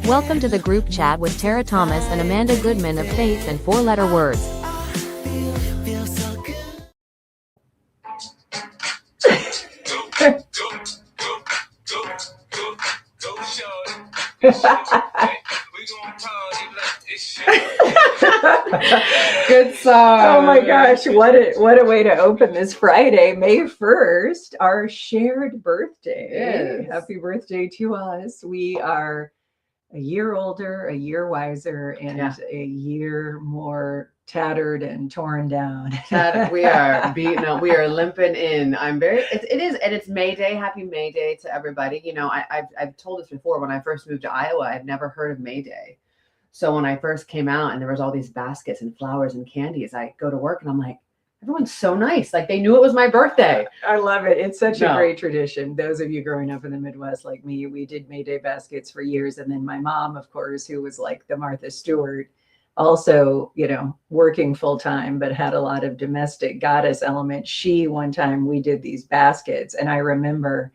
Welcome to the group chat with Tara Thomas and Amanda Goodman of Faith and Four Letter Words. Good song. Oh my gosh, what a way to open this Friday, May 1st, our shared birthday. Yes. Happy birthday to us. We are a year older, a year wiser, and a year more tattered and torn down. We are beaten up. We are limping in. It is, and it's May Day. Happy May Day to everybody. You know, I've told this before. When I first moved to Iowa, I'd never heard of May Day. So when I first came out and there was all these baskets and flowers and candies, I go to work and I'm like, everyone's so nice. Like they knew it was my birthday. I love it. It's such a great tradition. Those of you growing up in the Midwest like me, we did May Day baskets for years. And then my mom, of course, who was like the Martha Stewart, also, you know, working full time, but had a lot of domestic goddess element. One time we did these baskets, and I remember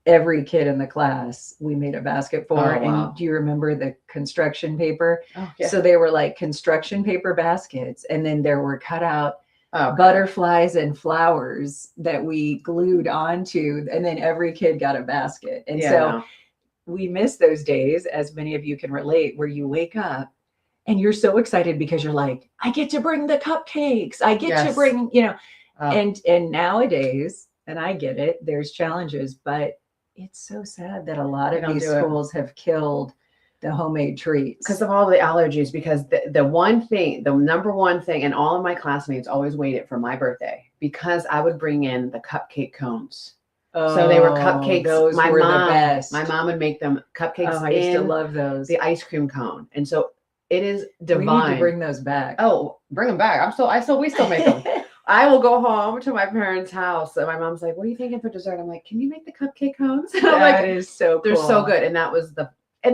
every kid in the class we made a basket for. Oh, wow. And do you remember the construction paper? Oh, yeah. So they were like construction paper baskets, and then there were cut out butterflies and flowers that we glued onto, and then every kid got a basket. And we miss those days, as many of you can relate, where you wake up and you're so excited because you're like, I get to bring the cupcakes. I get to bring, you know, and nowadays, and I get it, there's challenges, but it's so sad that a lot of these schools have killed the homemade treats because of all the allergies. Because the number one thing, and all of my classmates always waited for my birthday because I would bring in the cupcake cones. So they were cupcakes. Those were the best. My mom would make them cupcakes. I used to love those. The ice cream cone, and so it is divine. We need to bring those back. Oh, bring them back. We still make them. I will go home to my parents' house and my mom's like, what are you thinking for dessert? I'm like, can you make the cupcake cones? That is so cool. They're so good. And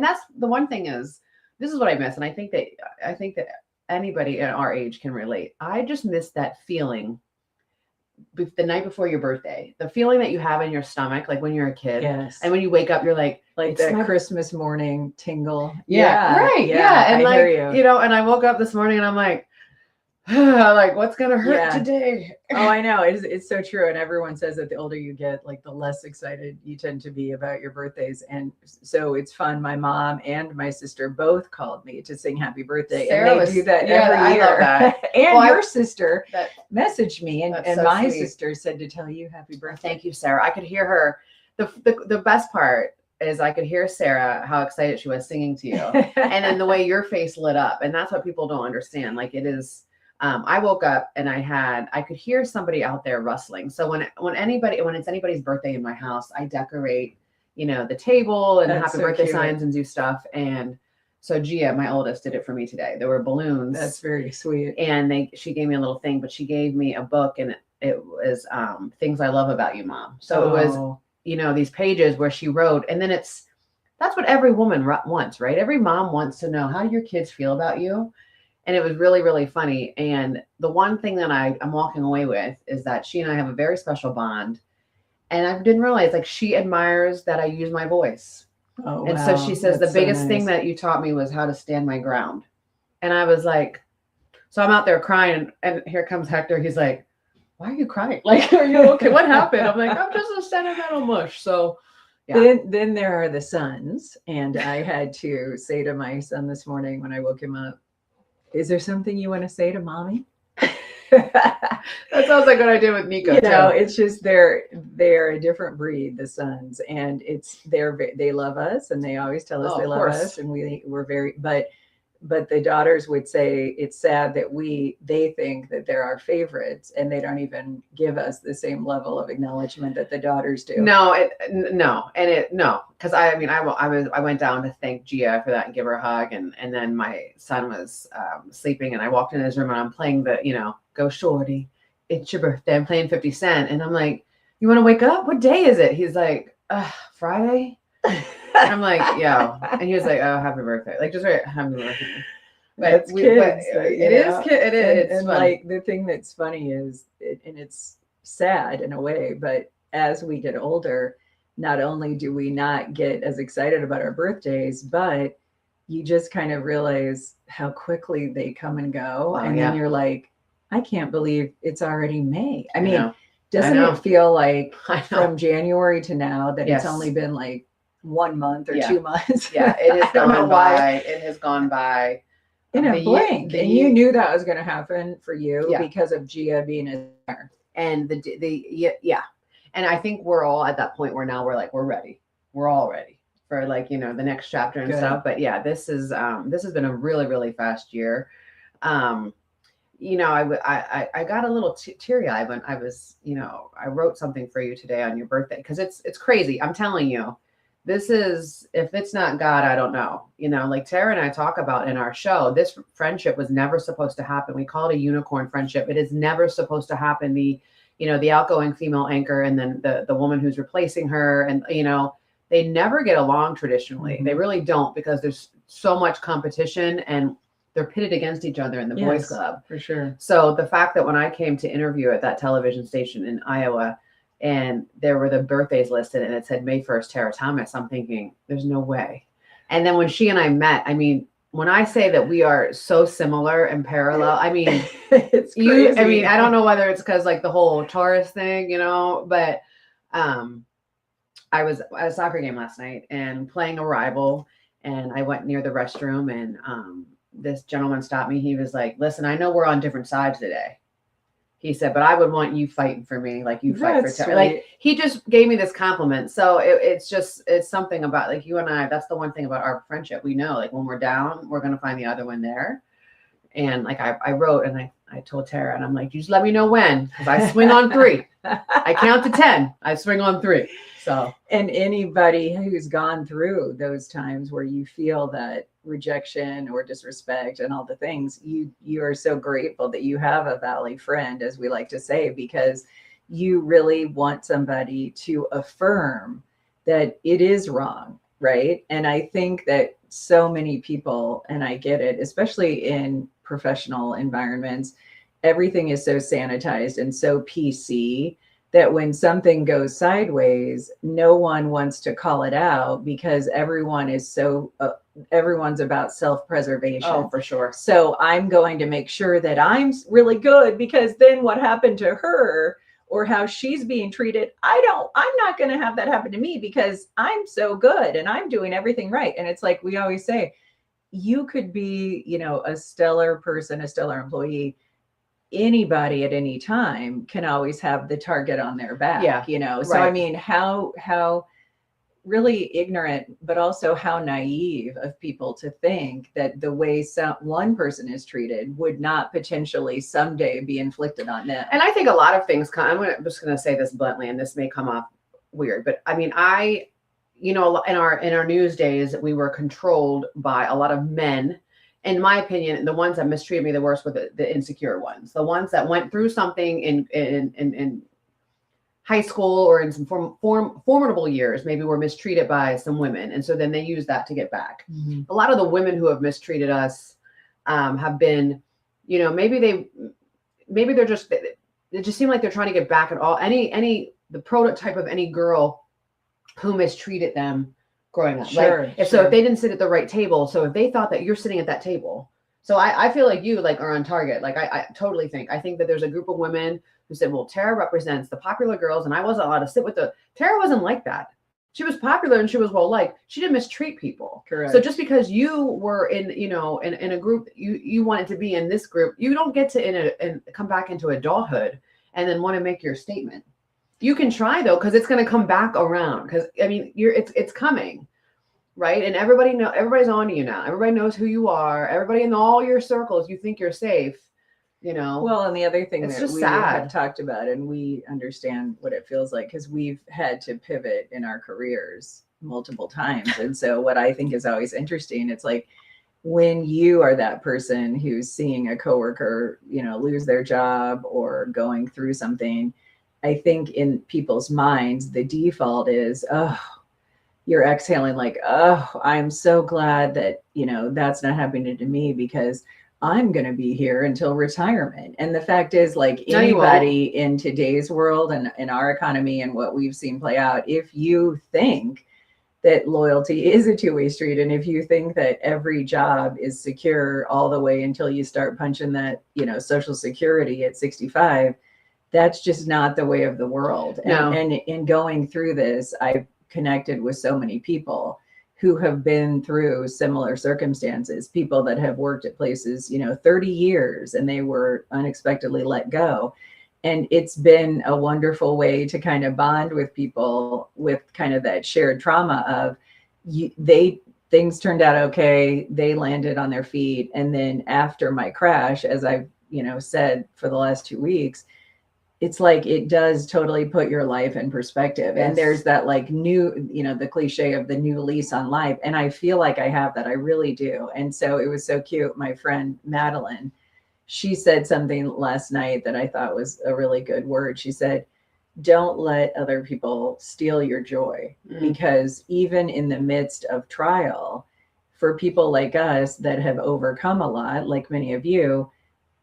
that's the one thing is, this is what I miss. And I think that anybody at our age can relate. I just miss that feeling the night before your birthday, the feeling that you have in your stomach, like when you're a kid. Yes. And when you wake up, you're like that Christmas morning tingle. Yeah. Right. Yeah. And you know, and I woke up this morning and I'm like, like what's gonna hurt today? Oh, I know. It's so true. And everyone says that the older you get, like the less excited you tend to be about your birthdays. And so it's fun. My mom and my sister both called me to sing happy birthday. Sarah and they do that every year. I love that. And your sister messaged me and my sister said to tell you happy birthday. Thank you, Sarah. I could hear her. The best part is I could hear Sarah, how excited she was singing to you. And then the way your face lit up. And that's what people don't understand. Like it is. I woke up and I could hear somebody out there rustling. So when it's anybody's birthday in my house, I decorate, you know, the table and happy birthday signs and do stuff. And so Gia, my oldest, did it for me today. There were balloons. That's very sweet. And she gave me a little thing, but she gave me a book, and it was Things I Love About You, Mom. So it was, you know, these pages where she wrote, and then that's what every woman wants, right? Every mom wants to know, how do your kids feel about you? And it was really, really funny. And the one thing that I'm walking away with is that she and I have a very special bond. And I didn't realize, like, she admires that I use my voice. Oh, and so she says, the biggest thing that you taught me was how to stand my ground. And I was like, so I'm out there crying, and here comes Hector. He's like, why are you crying? Like, are you okay? What happened? I'm like, I'm just a sentimental mush. So yeah. Then there are the sons. And I had to say to my son this morning when I woke him up, is there something you want to say to mommy? That sounds like what I did with Nico. You know, it's just they're a different breed, the sons, and they love us, and they always tell us they love us, and we're very, but the daughters would say it's sad that they think that they're our favorites, and they don't even give us the same level of acknowledgement that the daughters do. Because I went down to thank Gia for that and give her a hug, and then my son was sleeping, and I walked in his room and I'm playing the, you know, Go Shorty, it's your birthday. I'm playing 50 Cent, and I'm like, you want to wake up? What day is it? He's like, Friday. I'm like, yeah. And he was like, oh, happy birthday. Like, just right, happy birthday. But it is. And like, the thing that's funny is, and it's sad in a way, but as we get older, not only do we not get as excited about our birthdays, but you just kind of realize how quickly they come and go. Oh, and yeah. then you're like, I can't believe it's already May. I mean, know. doesn't know. it feel like I know. from January to now that Yes. it's only been like 1 month or Yeah. 2 months? Yeah, it has I don't know gone why. by. It has gone by. In a The ye- blink. the And ye- you knew that was going to happen for you Yeah. because of Gia being there. And yeah. And I think we're all at that point where now we're like, we're ready. We're all ready for like, you know, the next chapter and Good. stuff. But yeah, this has been a really, really fast year. You know, I got a little teary-eyed when I was, you know, I wrote something for you today on your birthday because it's crazy. I'm telling you, this is, if it's not God, I don't know. You know, like Tara and I talk about in our show, this friendship was never supposed to happen. We call it a unicorn friendship. It is never supposed to happen. The outgoing female anchor and then the woman who's replacing her, and you know, they never get along traditionally. Mm-hmm. They really don't, because there's so much competition and they're pitted against each other in the boys club. For sure. So the fact that when I came to interview at that television station in Iowa and there were the birthdays listed and it said May 1st, Tara Thomas, I'm thinking there's no way. And then when she and I met, I mean, when I say that we are so similar and parallel, I mean, it's crazy. I mean, I don't know whether it's because like the whole Taurus thing, you know, but I was at a soccer game last night and playing a rival, and I went near the restroom and this gentleman stopped me. He was like, listen, I know we're on different sides today. He said, but I would want you fighting for me, like you fight for Tara. Like he just gave me this compliment. So it's something about like you and I, that's the one thing about our friendship. We know like when we're down, we're going to find the other one there. And like I wrote and I told Tara, and I'm like, you just let me know when, because I swing on 3. I count to 10. I swing on 3. So, and anybody who's gone through those times where you feel that rejection or disrespect and all the things, you are so grateful that you have a Valley friend, as we like to say, because you really want somebody to affirm that it is wrong, right? And I think that so many people, and I get it, especially in professional environments, everything is so sanitized and so PC that when something goes sideways, no one wants to call it out because everyone is so everyone's about self-preservation. oh, for sure. So I'm going to make sure that I'm really good, because then what happened to her or how she's being treated, I'm not going to have that happen to me because I'm so good and I'm doing everything right. And it's like we always say, you could be, you know, a stellar person, a stellar employee. Anybody at any time can always have the target on their back, Yeah, you know? So, right. I mean, how really ignorant, but also how naive of people to think that the way one person is treated would not potentially someday be inflicted on them. And I think a lot of things I'm just going to say this bluntly, and this may come off weird, but I mean, you know, in our news days, we were controlled by a lot of men. In my opinion, the ones that mistreated me the worst were the insecure ones, the ones that went through something in high school or in some formidable years, maybe were mistreated by some women. And so then they use that to get back. Mm-hmm. A lot of the women who have mistreated us have been, you know, maybe they're just, it just seem like they're trying to get back at all. The prototype of any girl who mistreated them growing up. Sure, like if they didn't sit at the right table. So if they thought that you're sitting at that table. So I feel like you like are on target. Like I totally think that there's a group of women who said, well, Tara represents the popular girls and I wasn't allowed to sit with Tara wasn't like that. She was popular and she was well-liked. She didn't mistreat people. Correct. So just because you were in a group, you wanted to be in this group, you don't get to and come back into adulthood and then want to make your statement. You can try though, because it's going to come back around. Because I mean, it's coming, right? And everybody's on to you now. Everybody knows who you are. Everybody in all your circles, you think you're safe. You know. Well, and the other thing it's that just we sad. have talked about, and we understand what it feels like because we've had to pivot in our careers multiple times. And so what I think is always interesting, it's like when you are that person who's seeing a coworker, you know, lose their job or going through something, I think in people's minds, the default is, oh, you're exhaling like, oh, I'm so glad that, you know, that's not happening to me because I'm going to be here until retirement. And the fact is, like anybody in today's world and in our economy and what we've seen play out, if you think that loyalty is a two-way street. And if you think that every job is secure all the way until you start punching that, Social Security at 65, that's just not the way of the world. No. And in going through this, I've connected with so many people who have been through similar circumstances, people that have worked at places, 30 years and they were unexpectedly let go. And it's been a wonderful way to kind of bond with people with kind of that shared trauma of things turned out okay. They landed on their feet. And then after my crash, as I've, said for the last 2 weeks, it's like it does totally put your life in perspective. Yes. And there's that like new, the cliche of the new lease on life. And I feel like I have that. I really do. And so it was so cute. My friend Madeline, she said something last night that I thought was a really good word. She said, don't let other people steal your joy, because even in the midst of trial, for people like us that have overcome a lot, like many of you,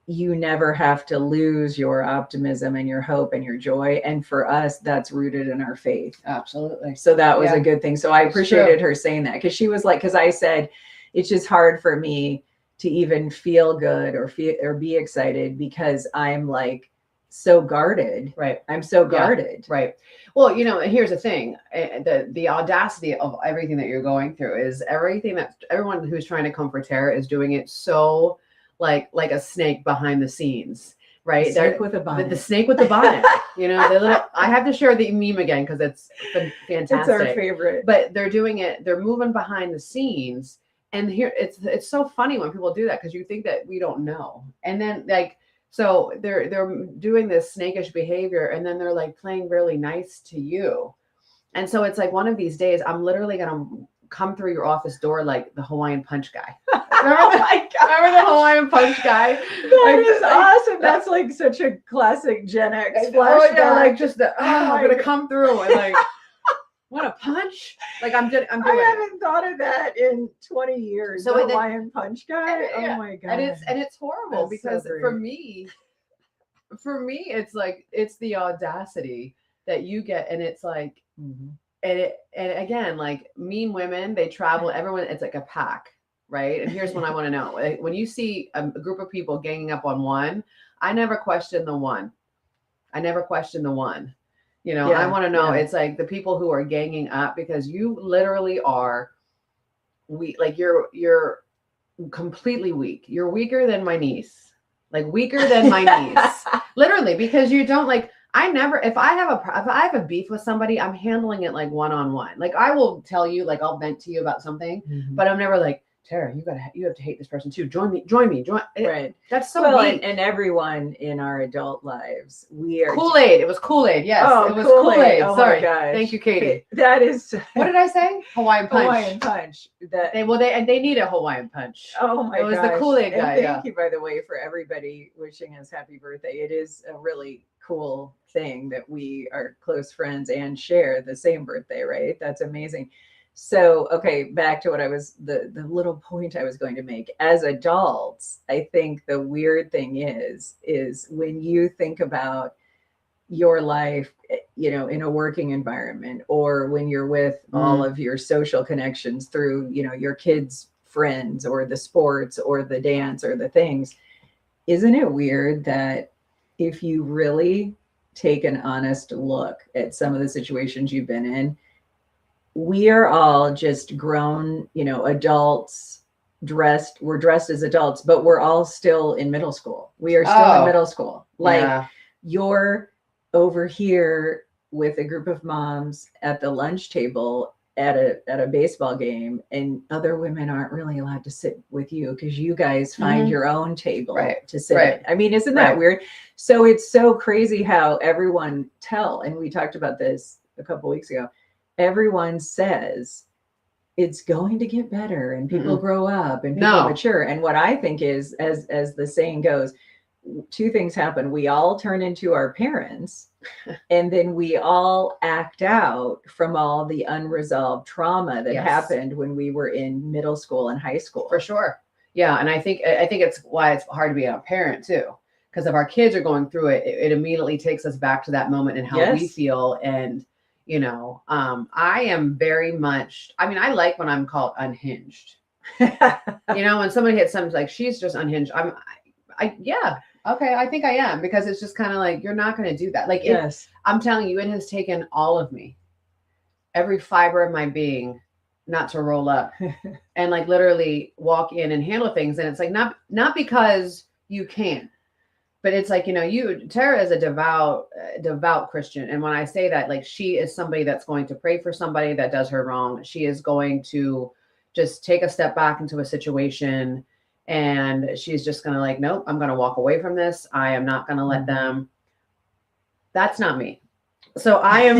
you never have to lose your optimism and your hope and your joy. And for us, that's rooted in our faith. Absolutely. So that was a good thing. So I appreciated her saying that, because she was like, because I said, it's just hard for me to even feel good or be excited because I'm like so guarded. Right. I'm so guarded. Right. Well, here's the thing, the audacity of everything that you're going through is everything that everyone who's trying to comfort Tara is doing it so like a snake behind the scenes, right? The snake with a bonnet. The snake with the bonnet. I have to share the meme again because it's fantastic. It's our favorite. But they're doing it, they're moving behind the scenes. And here it's so funny when people do that, because you think that we don't know. And then so they're doing this snakish behavior, and then they're like playing really nice to you. And so it's like one of these days I'm literally gonna come through your office door like the Hawaiian Punch guy. Remember the Hawaiian Punch guy? That is awesome. That's like such a classic Gen X flashback. I'm gonna come through and like want a punch? Like I'm doing. I haven't thought of that in 20 years. So the Hawaiian Punch guy. Oh my god! And it's horrible. That's because for me, it's like it's the audacity that you get, and it's like, and again, like mean women, they travel. Everyone, it's like a pack, right? And here's what I want to know: when you see a group of people ganging up on one, I never question the one. I want to know, it's like the people who are ganging up, because you literally are weak. Like you're completely weak. You're weaker than my niece, like weaker than my niece, literally, because you don't like, if I have a beef with somebody, I'm handling it like one-on-one. Like I will tell you, like I'll vent to you about something, but I'm never like, Tara, you have to hate this person too. Join me. Right. That's so weak. And everyone in our adult lives, we are Kool-Aid. It was Kool-Aid. Yes. Oh, it was Kool-Aid. Oh Sorry. my gosh. Thank you, Katie. That is. What did I say? Hawaiian Punch. Hawaiian Punch. They need a Hawaiian Punch. Oh my gosh. It was the Kool-Aid guy. And thank you, by the way, for everybody wishing us happy birthday. It is a really cool thing that we are close friends and share the same birthday, right? That's amazing. So, okay, back to what the little point I was going to make. As adults, I think the weird thing is when you think about your life, in a working environment, or when you're with all of your social connections through, your kids' friends or the sports or the dance or the things, isn't it weird that if you really take an honest look at some of the situations you've been in, we are all just grown, adults we're dressed as adults, but we're all still in middle school. We are still in middle school. Like you're over here with a group of moms at the lunch table at a baseball game, and other women aren't really allowed to sit with you because you guys find your own table to sit at. I mean, isn't that weird? So it's so crazy how everyone and we talked about this a couple weeks ago, everyone says it's going to get better and people grow up and people mature. And what I think is, as the saying goes, two things happen. We all turn into our parents, and then we all act out from all the unresolved trauma that happened when we were in middle school and high school. For sure. Yeah. And I think it's why it's hard to be a parent too. Because if our kids are going through it, it immediately takes us back to that moment and how we feel. And I am very much, I mean, I like when I'm called unhinged. When somebody hits something like she's just unhinged, yeah, okay, I think I am, because it's just kind of like, you're not going to do that. Like, yes, I'm telling you, it has taken all of me, every fiber of my being, not to roll up and like literally walk in and handle things. And it's like, not because you can't, but it's like, Tara is a devout Christian. And when I say that, like, she is somebody that's going to pray for somebody that does her wrong. She is going to just take a step back into a situation, and she's just going to like, nope, I'm going to walk away from this. I am not going to let them. That's not me. So I am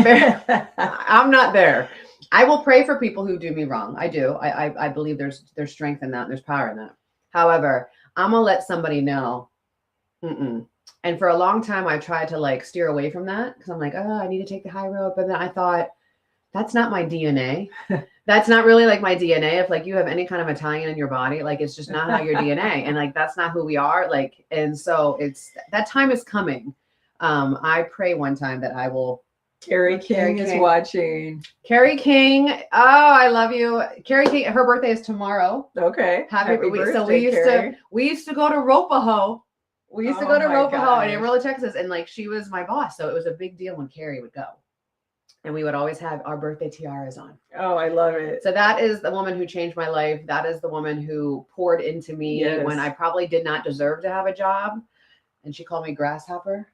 I'm not there. I will pray for people who do me wrong. I do. I believe there's strength in that. And there's power in that. However, I'm going to let somebody know. And for a long time, I tried to like steer away from that, because I'm like, oh, I need to take the high road. But then I thought, that's not my DNA. That's not really like my DNA. If like you have any kind of Italian in your body, like it's just not how your DNA, and like that's not who we are. Like, and so that time is coming. I pray one time that I will. Carrie King is watching. Carrie King. Oh, I love you. Carrie King. Her birthday is tomorrow. Okay. Happy birthday, so we used to go to Ropahoe. We used to go to Ropahoe in Amarillo, Texas. And like, she was my boss. So it was a big deal when Carrie would go. And we would always have our birthday tiaras on. Oh, I love it. So that is the woman who changed my life. That is the woman who poured into me when I probably did not deserve to have a job. And she called me grasshopper.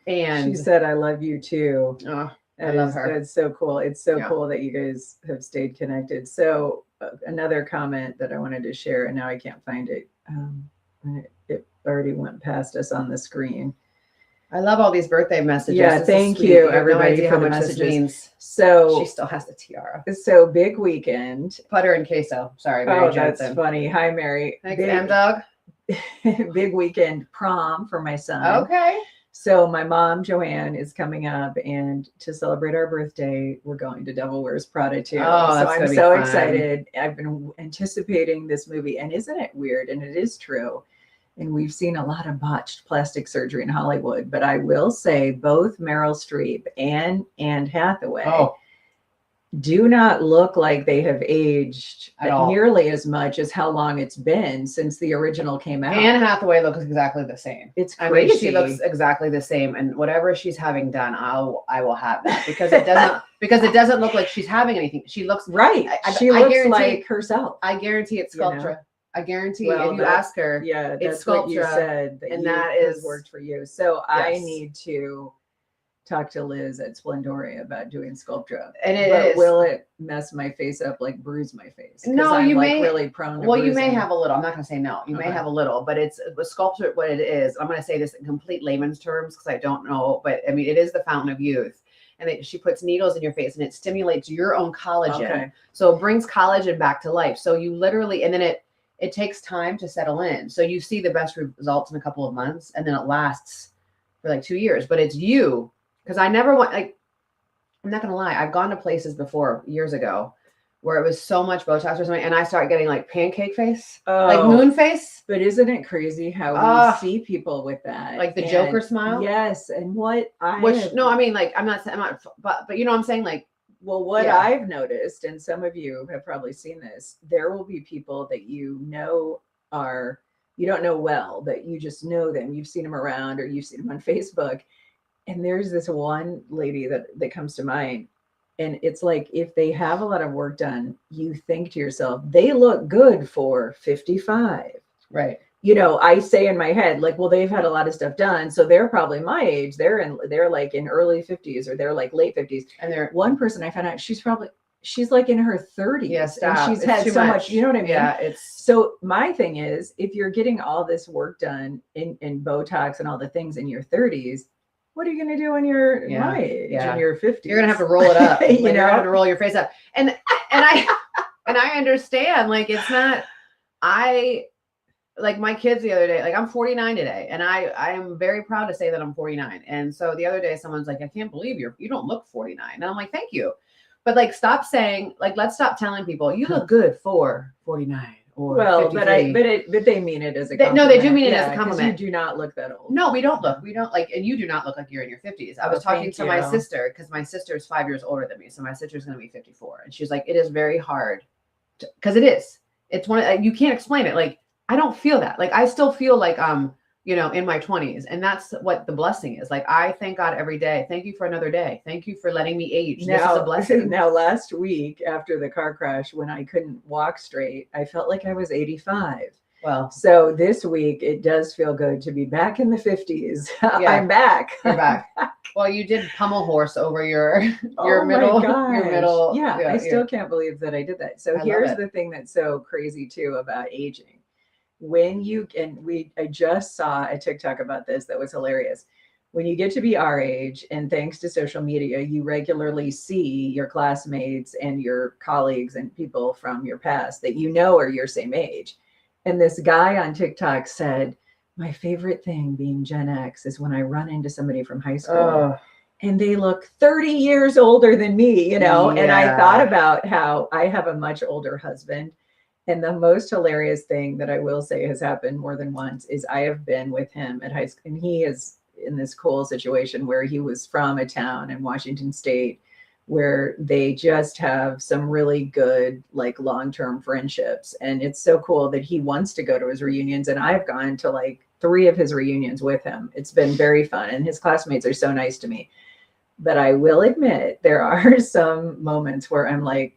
And she said, I love you too. Oh, I love her. That's so cool. It's so cool that you guys have stayed connected. So another comment that I wanted to share, and now I can't find it. It already went past us on the screen. I love all these birthday messages. Yeah, thank you, everybody, for the messages. Means. So she still has the tiara. So big weekend. Butter and queso. Sorry, Mary Johnson. That's funny. Hi, Mary. Thanks, M-Dog. Big weekend prom for my son. Okay. So my mom, Joanne, is coming up, and to celebrate our birthday, we're going to Devil Wears Prada too. Oh, so I'm so excited. I've been anticipating this movie, and isn't it weird? And it is true. And we've seen a lot of botched plastic surgery in Hollywood, but I will say both Meryl Streep and Anne Hathaway do not look like they have aged nearly as much as how long it's been since the original came out. Anne Hathaway looks exactly the same. It's crazy. I mean, she looks exactly the same, and whatever she's having done, I will have that, because it doesn't look like she's having anything. She looks right. She looks like herself. I guarantee it's Sculptra. I guarantee if you ask her, it's Sculptra, what you said, and that is worked for you. So I need to talk to Liz at Splendoria about doing Sculptra. And will it mess my face up, like bruise my face? No, I'm you may really prone to bruising. You may have a little. I'm not going to say no. You may have a little, but it's with Sculptra. What it is, I'm going to say this in complete layman's terms because I don't know, but I mean, it is the fountain of youth. And she puts needles in your face, and it stimulates your own collagen. Okay. So it brings collagen back to life. So you literally, and then it takes time to settle in. So you see the best results in a couple of months, and then it lasts for like 2 years. But it's you, because I never want, like, I'm not going to lie. I've gone to places before years ago where it was so much Botox or something, and I started getting like pancake face, like moon face. But isn't it crazy how we see people with that? Like the Joker smile? Yes. And but I'm not, but you know what I'm saying? Like, well, what I've noticed, and some of you have probably seen this, there will be people that you don't know well, but you just know them. You've seen them around, or you've seen them on Facebook. And there's this one lady that comes to mind. And it's like, if they have a lot of work done, you think to yourself, they look good for 55. Right. You know, I say in my head, like, well, they've had a lot of stuff done, so they're probably my age. They're like in early 50s, or they're like late 50s. And one person I found out, she's like in her 30s. Yes, and she's had so much. You know what I mean? Yeah. So my thing is, if you're getting all this work done in Botox and all the things in your 30s, what are you going to do when you're my age, in your 50s? You're going to have to roll it up. You're going to have to roll your face up. And I understand, like, it's not, like my kids the other day, like I'm 49 today, and I am very proud to say that I'm 49. And so the other day someone's like, I can't believe you don't look 49. And I'm like, thank you. But like, stop saying, like, let's stop telling people you look good for 49 or well, 53. but they mean it as a No, they do mean it as a 'cause compliment. You do not look that old. No, we don't look. We don't like, and you do not look like you're in your 50s. I was talking thank to my you. sister because my sister is 5 years older than me. So my sister's going to be 54. And she's like, it is very hard because it is. It's one, you can't explain it. Like, I don't feel that. Like, I still feel like, you know, in my 20s. And that's what the blessing is. Like, I thank God every day. Thank you for another day. Thank you for letting me age. This is a blessing. Now, last week after the car crash, when I couldn't walk straight, I felt like I was 85. Well, so this week it does feel good to be back in the 50s. Yeah, I'm back. You're back. Well, you did pummel horse over your Oh middle, my your middle. gosh. Yeah, I still can't believe that I did that. So I love here's it. the thing that's so crazy too about aging. When you I just saw a TikTok about this that was hilarious. When you get to be our age, and thanks to social media, you regularly see your classmates and your colleagues and people from your past that you know are your same age. And this guy on TikTok said, my favorite thing being Gen X is when I run into somebody from high school and they look 30 years older than me, you know? And I thought about how I have a much older husband. And the most hilarious thing that I will say has happened more than once is I have been with him at high school, and he is in this cool situation where he was from a town in Washington State where they just have some really good, like, long-term friendships. And it's so cool that he wants to go to his reunions. And I've gone to like 3 of his reunions with him. It's been very fun. And his classmates are so nice to me. But I will admit, there are some moments where I'm like,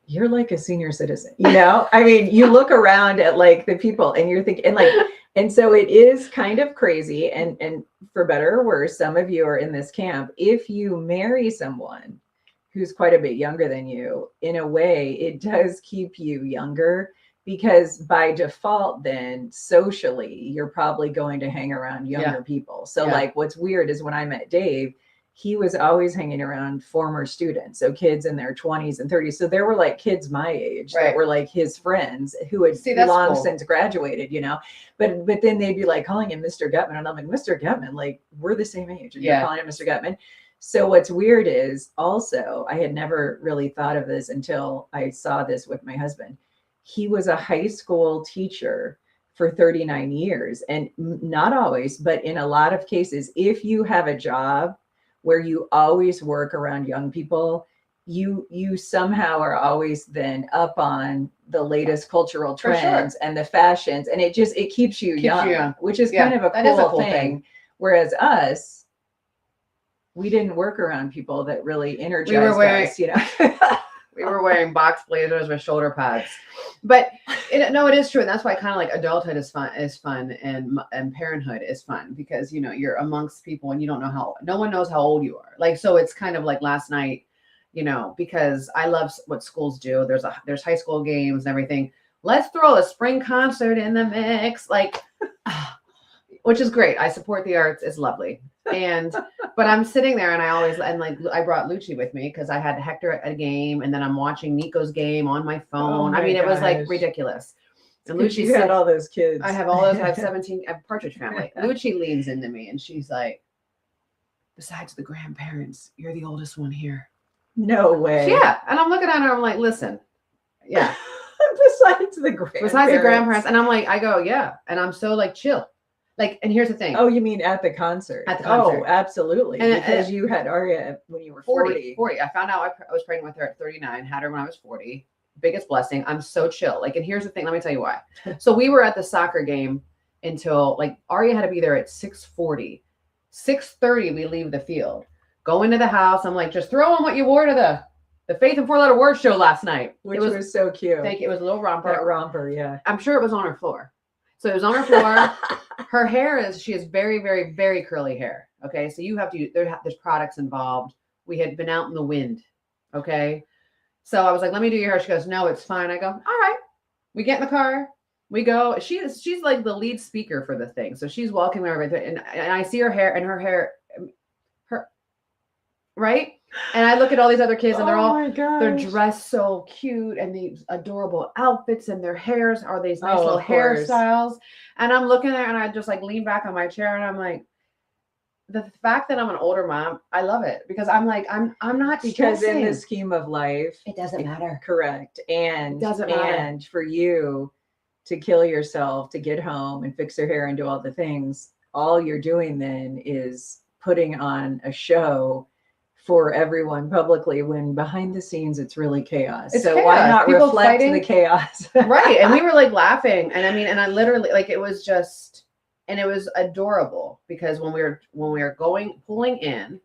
you're like a senior citizen, you know? I mean, you look around at like the people and you're thinking, and like, and so it is kind of crazy. And for better or worse, some of you are in this camp. If you marry someone who's quite a bit younger than you, in a way, it does keep you younger, because by default, then socially, you're probably going to hang around younger people. So like, what's weird is when I met Dave, he was always hanging around former students, so kids in their 20s and 30s. So there were like kids my age that were like his friends who had long since graduated, you know. But then they'd be like calling him Mr. Gutman, and I'm like, Mr. Gutman, like, we're the same age, and you're calling him Mr. Gutman. So what's weird is also, I had never really thought of this until I saw this with my husband. He was a high school teacher for 39 years, and not always, but in a lot of cases, if you have a job where you always work around young people, you somehow are always then up on the latest cultural trends and the fashions, and it keeps you young, which is kind of a cool thing. Whereas us, we didn't work around people that really energized us, you know. We were wearing box blazers with shoulder pads, but it is true. And that's why kind of like adulthood is fun and parenthood is fun, because, you know, you're amongst people and you don't know no one knows how old you are. Like, so it's kind of like last night, you know, because I love what schools do. There's high school games and everything. Let's throw a spring concert in the mix, like, which is great. I support the arts. It's lovely. But I'm sitting there and I brought Lucci with me because I had Hector at a game, and then I'm watching Nico's game on my phone. It was like ridiculous. And Lucci had all those kids. I have all those. I have 17. I have Partridge Family. Lucci leans into me and she's like, besides the grandparents, you're the oldest one here. No way. Yeah. And I'm looking at her. I'm like, listen. Yeah. Besides the grandparents. And I'm like, I go, yeah. And I'm so like chill. Like, and here's the thing. Oh, you mean at the concert? At the concert. Oh, absolutely. Because you had Aria when you were 40. 40. I found out I was pregnant with her at 39, had her when I was 40. Biggest blessing. I'm so chill. Like, and here's the thing. Let me tell you why. So we were at the soccer game until, like, Aria had to be there at 6:40. 6:30, we leave the field. Go into the house. I'm like, just throw on what you wore to the Faith and 4-Letter Word show last night. Which was so cute. Thank you. It was a little romper. That romper, yeah. I'm sure it was on her floor. So it was on her floor. Her hair she has very, very, very curly hair. Okay. So you have to, there's products involved. We had been out in the wind. Okay. So I was like, let me do your hair. She goes, no, it's fine. I go, all right. We get in the car. We go. She's like the lead speaker for the thing. So she's walking over and I see her hair, and her right. And I look at all these other kids, and they're dressed so cute, and these adorable outfits, and their hairs are these nice little hairstyles. And I'm looking there, and I just like lean back on my chair, and I'm like, the fact that I'm an older mom, I love it because I'm like, I'm not because stressing. in the scheme of life, it doesn't matter. Correct. And It doesn't matter. And for you to kill yourself to get home and fix your hair and do all the things, all you're doing then is putting on a show for everyone publicly, when behind the scenes it's really chaos. It's so chaos. why not People reflect fighting. the chaos? Right. And we were like laughing. And I mean, and I literally, like, it was just, and it was adorable because when we were pulling in,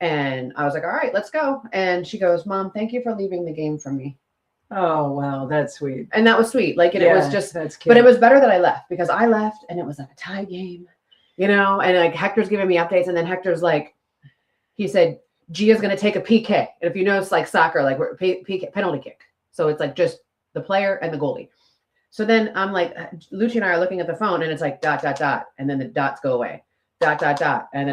and I was like, all right, let's go. And she goes, Mom, thank you for leaving the game for me. Oh, wow. That's sweet. And that was sweet. Like, and Yeah, it was just, that's cute. but it was better that I left because I left and it was like a tie game, you know, and like Hector's giving me updates. And then Hector's like, he said, Gia's going to take a PK. And if you notice, like soccer, like we're PK, penalty kick. So it's like just the player and the goalie. So then I'm like, Lucci and I are looking at the phone and it's like ... And then the dots go away. ... And the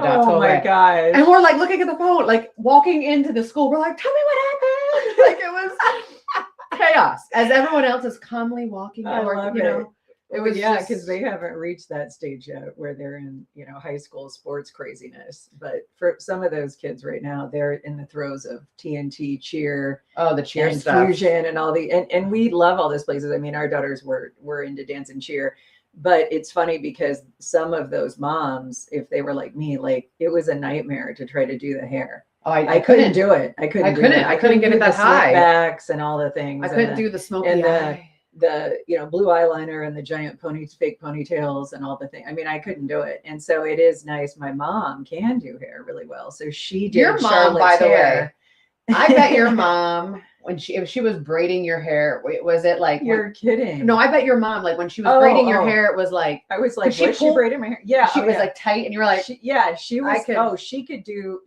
dots go away. Oh my gosh. And we're like looking at the phone, like walking into the school. We're like, tell me what happened. Like it was chaos as everyone else is calmly walking. I Or, love you know, it. it was Yeah, just- because they haven't reached that stage yet where they're in, high school sports craziness. But for some of those kids right now, they're in the throes of TNT cheer, the cheer and stuff. fusion, and all the and we love all those places. I mean, our daughters were into dance and cheer. But it's funny because some of those moms, if they were like me, like it was a nightmare to try to do the hair. Oh, I couldn't do it. I couldn't get it do that the high. Backs and all the things. I couldn't do the smoky and eye. the blue eyeliner and the giant fake ponytails and all the things. I mean, I couldn't do it. And so it is nice. My mom can do hair really well. So she did Your mom, Charlotte's by the hair. I bet your mom, if she was braiding your hair, was it like You're kidding. No, I bet your mom, like when she was braiding your hair, it was like I was like, she was she braiding my hair? Yeah. she was like tight, and you were like, she was.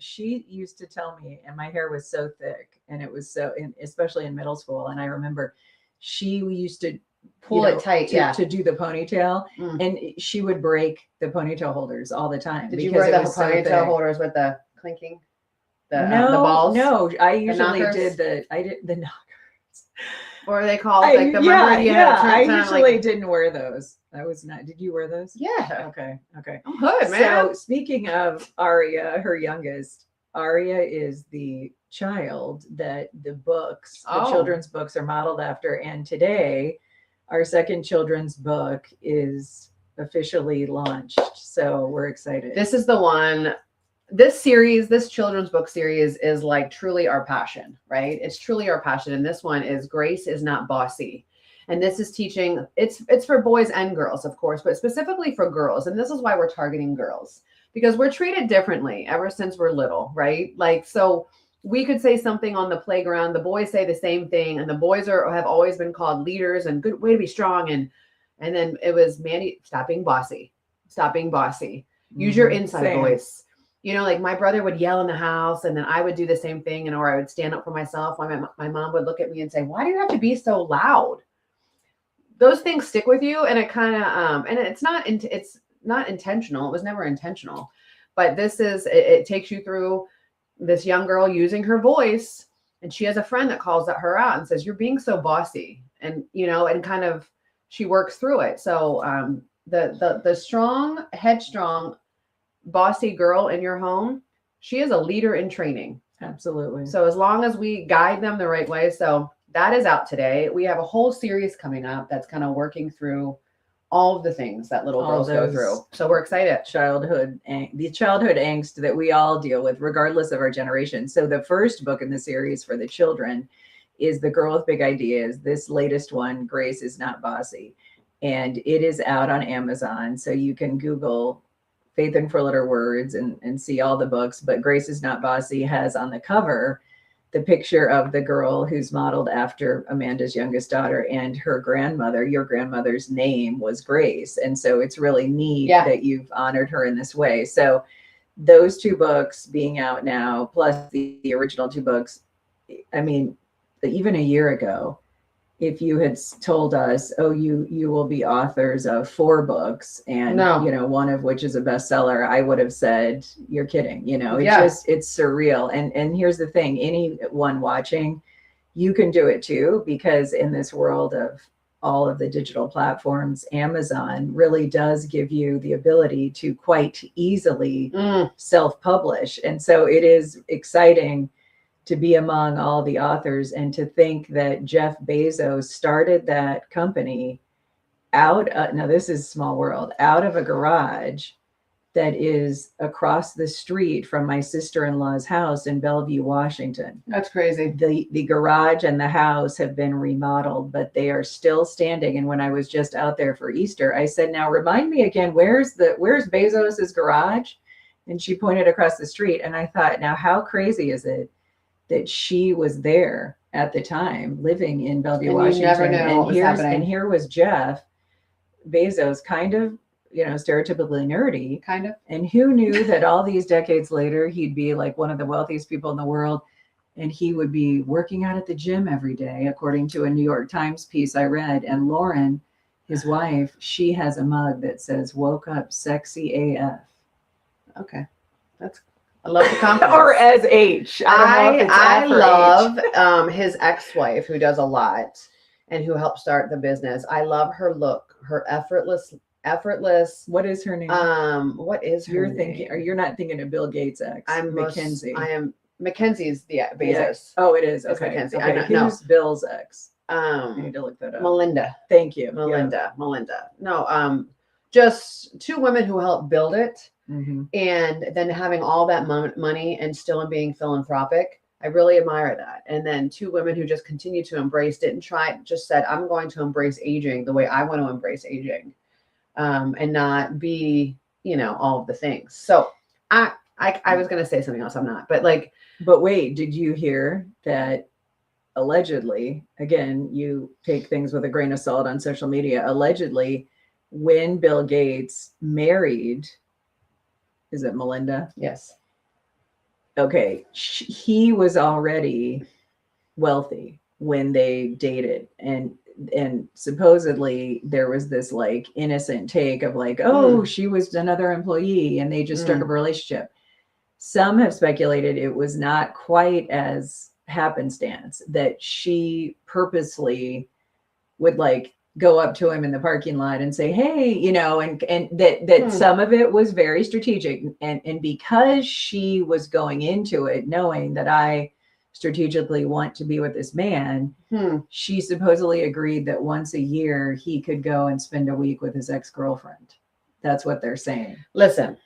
She used to tell me, and my hair was so thick, and it was so, especially in middle school. And I remember she used to pull it tight, to do the ponytail, and she would break the ponytail holders all the time. Did you wear the ponytail holders with the clinking? The balls? No, I usually did the knockers. Or are they called like the I usually didn't wear those. I was not. Did you wear those? Yeah. Okay. I'm good, man. So speaking of Aria, her youngest, Aria is the child that the children's books are modeled after. And today, our second children's book is officially launched. So we're excited. This is the one. This children's book series is like truly our passion, right? It's truly our passion. And this one is Grace is Not Bossy. And this is teaching, it's for boys and girls, of course, but specifically for girls. And this is why we're targeting girls, because we're treated differently ever since we're little, right? Like, so we could say something on the playground, the boys say the same thing, and the boys have always been called leaders and good way to be strong. And then it was, Mandy, stop being bossy. Use your inside voice. Like my brother would yell in the house, and then I would do the same thing, or I would stand up for myself. My mom would look at me and say, why do you have to be so loud? Those things stick with you, and it kind of, and it's not intentional. It was never intentional, but it takes you through this young girl using her voice, and she has a friend that calls her out and says, you're being so bossy, and, and kind of, she works through it. So, the strong, headstrong, bossy girl in your home, she is a leader in training. Absolutely. So as long as we guide them the right way. So that is out today. We have a whole series coming up that's kind of working through all of the things that little girls go through. So we're excited. The childhood angst that we all deal with, regardless of our generation. So the first book in the series for the children is The Girl with Big Ideas. This latest one, Grace is Not Bossy. And it is out on Amazon. So you can Google Faith in 4-letter words and see all the books. But Grace is Not Bossy has on the cover the picture of the girl who's modeled after Amanda's youngest daughter, and her grandmother, your grandmother's name was Grace. And so it's really neat that you've honored her in this way. So those two books being out now, plus the original two books, I mean, even a year ago, if you had told us, oh, you will be authors of 4 books and, one of which is a bestseller, I would have said, you're kidding. It's surreal. And here's the thing, anyone watching, you can do it too, because in this world of all of the digital platforms, Amazon really does give you the ability to quite easily self-publish. And so it is exciting to be among all the authors and to think that Jeff Bezos started that company out, now this is small world, out of a garage that is across the street from my sister-in-law's house in Bellevue, Washington. That's crazy. The garage and the house have been remodeled, but they are still standing. And when I was just out there for Easter, I said, now remind me again, where's Bezos's garage? And she pointed across the street. And I thought, now how crazy is it that she was there at the time living in Bellevue, and Washington? You never knew what was happening. And here was Jeff Bezos, kind of, stereotypically nerdy, kind of. And who knew that all these decades later, he'd be like one of the wealthiest people in the world, and he would be working out at the gym every day, according to a New York Times piece I read. And Lauren, his wife, she has a mug that says "Woke up sexy AF." Okay, I love the confidence. Or as H. I love his ex-wife, who does a lot and who helped start the business. I love her look, her effortless. What is her name? What is her name? Thinking, or you're not thinking of Bill Gates' ex? Mackenzie. I am. Mackenzie's the Bezos. Yeah. Oh, it is. It's Okay. Mackenzie. Okay. Who's Bill's ex? I need to look that up. Melinda. Thank you. Melinda. No, just two women who helped build it, and then having all that money and still being philanthropic. I really admire that. And then two women who just continue to embrace, just said, I'm going to embrace aging the way I want to embrace aging. And not be, all of the things. So I was going to say something else. I'm not, but wait, did you hear that allegedly, again, you take things with a grain of salt on social media, allegedly when Bill Gates married, is it Melinda? Yes. Okay. He was already wealthy when they dated, and supposedly there was this innocent take of she was another employee and they just struck up a relationship. Some have speculated it was not quite as happenstance, that she purposely would go up to him in the parking lot and say, hey, and that some of it was very strategic. And because she was going into it knowing that I strategically want to be with this man, she supposedly agreed that once a year he could go and spend a week with his ex-girlfriend. That's what they're saying. Listen.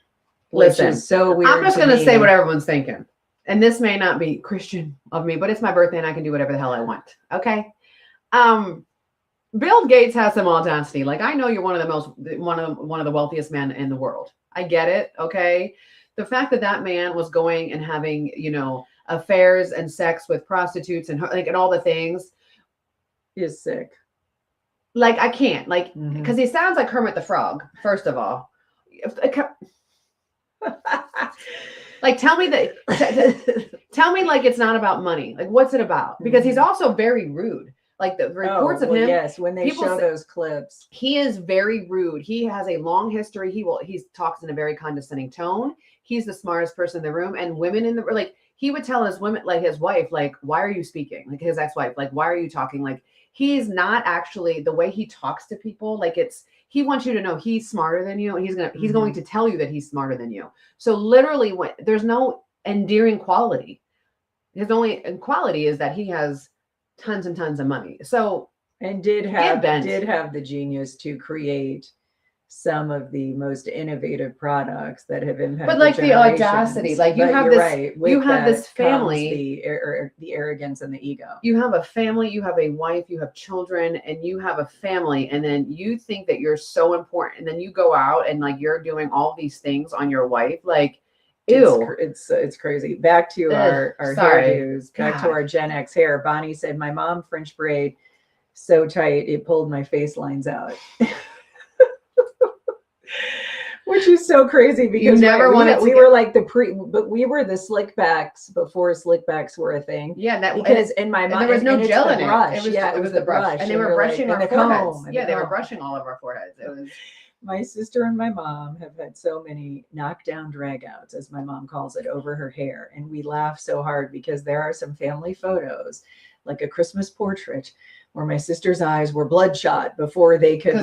So weird. I'm just going to say what everyone's thinking. And this may not be Christian of me, but it's my birthday and I can do whatever the hell I want. Okay. Bill Gates has some audacity. I know you're one of the wealthiest men in the world. I get it. Okay. The fact that man was going and having, affairs and sex with prostitutes and and all the things is sick. I can't because he sounds like Kermit the Frog. First of all, tell me it's not about money. What's it about? Because he's also very rude. The reports of him. Yes, when they show those clips, he is very rude. He has a long history. He talks in a very condescending tone. He's the smartest person in the room, and women in the he would tell his women, his wife, why are you speaking? His ex-wife, why are you talking? He's not actually, the way he talks to people, he wants you to know he's smarter than you, and he's going to tell you that he's smarter than you. So literally, there's no endearing quality. His only quality is that he has tons and tons of money. So and did have the genius to create some of the most innovative products that have impacted. But the audacity, you have this family, the arrogance and the ego. You have a family, you have a wife, you have children, and you have a family, and then you think that you're so important, and then you go out and you're doing all these things on your wife, ew. It's crazy. Back to our hairdos, back to our Gen X hair. Bonnie said, my mom French braid so tight it pulled my face lines out. Which is so crazy because you never wanted we were but we were the slick backs before slick backs were a thing. Yeah, because in my mind there was no gel in it. It was the brush, and they were brushing our foreheads. Yeah, they were brushing all of our foreheads. It was. My sister and my mom have had so many knockdown dragouts, as my mom calls it, over her hair, and we laugh so hard because there are some family photos, like a Christmas portrait, where my sister's eyes were bloodshot before they could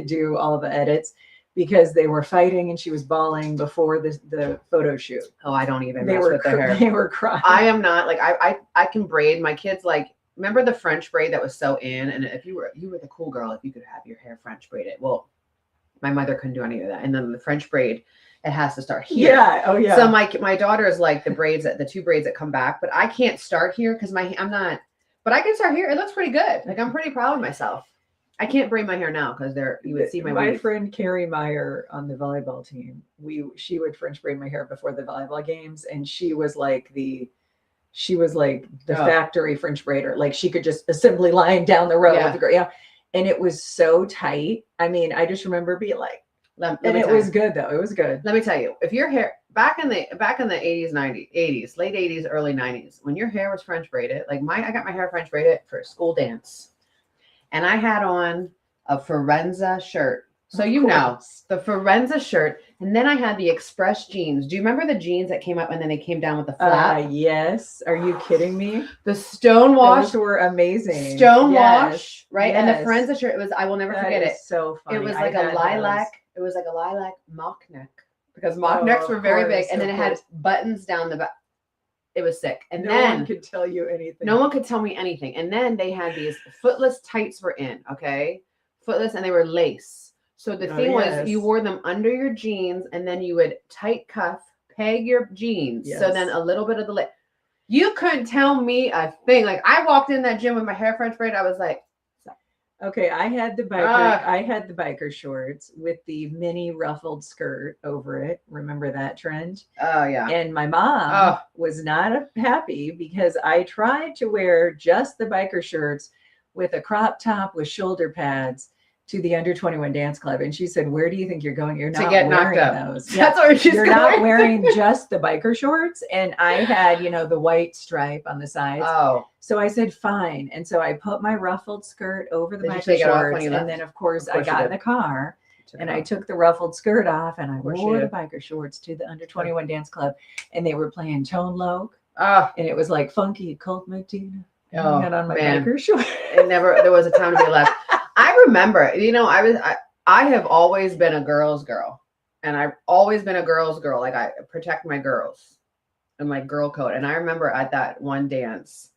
do all the edits, because they were fighting and she was bawling before the photo shoot. Oh, I don't even mess with the hair. They were crying. I am not like I can braid my kids. Like, remember the French braid that was so in, and if you were the cool girl if you could have your hair French braided. Well, my mother couldn't do any of that. And then the French braid, it has to start here. Yeah. Oh yeah. So my daughter is like the two braids that come back, but I can't start here because I'm not. But I can start here. It looks pretty good. Like, I'm pretty proud of myself. I can't braid my hair now because you would see my weave. Friend Carrie Meyer on the volleyball team. She would French braid my hair before the volleyball games, and she was like the factory French braider. Like, she could just assembly line down the road. Yeah. And it was so tight. I mean, I just remember being like, and it was good though. It was good. Let me tell you, if your hair back in the 80s, 90s, late 80s, early 90s, when your hair was French braided, like I got my hair French braided for a school dance. And I had on a Forenza shirt. So the Forenza shirt. And then I had the Express jeans. Do you remember the jeans that came up and then they came down with the flap? Yes. Are you kidding me? The Stonewash. Those were amazing. Stonewash, right? Yes. And the Forenza shirt, I will never forget it. So funny. It was like a lilac. It was like a lilac mock neck, because mock necks were very big. And then it had buttons down the back. It was sick. And no one could tell you anything. No one could tell me anything. And then they had these footless tights were in, okay? Footless, and they were lace. So the thing was, you wore them under your jeans, and then you would tight cuff, peg your jeans. Yes. So then a little bit of the leg. You couldn't tell me a thing. Like, I walked in that gym with my hair French braid. I was like, okay, I had the biker shorts with the mini ruffled skirt over it. Remember that trend? Oh yeah. And my mom was not happy because I tried to wear just the biker shirts with a crop top with shoulder pads to the under 21 dance club, and she said, "Where do you think you're going? You're not wearing those. That's where she's You're not wearing just the biker shorts." And I had, the white stripe on the sides. Oh. So I said, fine. And so I put my ruffled skirt over the biker shorts. And then, of course, I got in the car and I took the ruffled skirt off and I wore the biker shorts to the under 21 dance club. And they were playing Tone Loc. And it was like funky Colt Medina. Oh, I had on my biker shorts. There was a time to be left. I remember, I have always been a girl's girl. And I've always been a girl's girl. Like, I protect my girls and my girl code. And I remember at that one dance,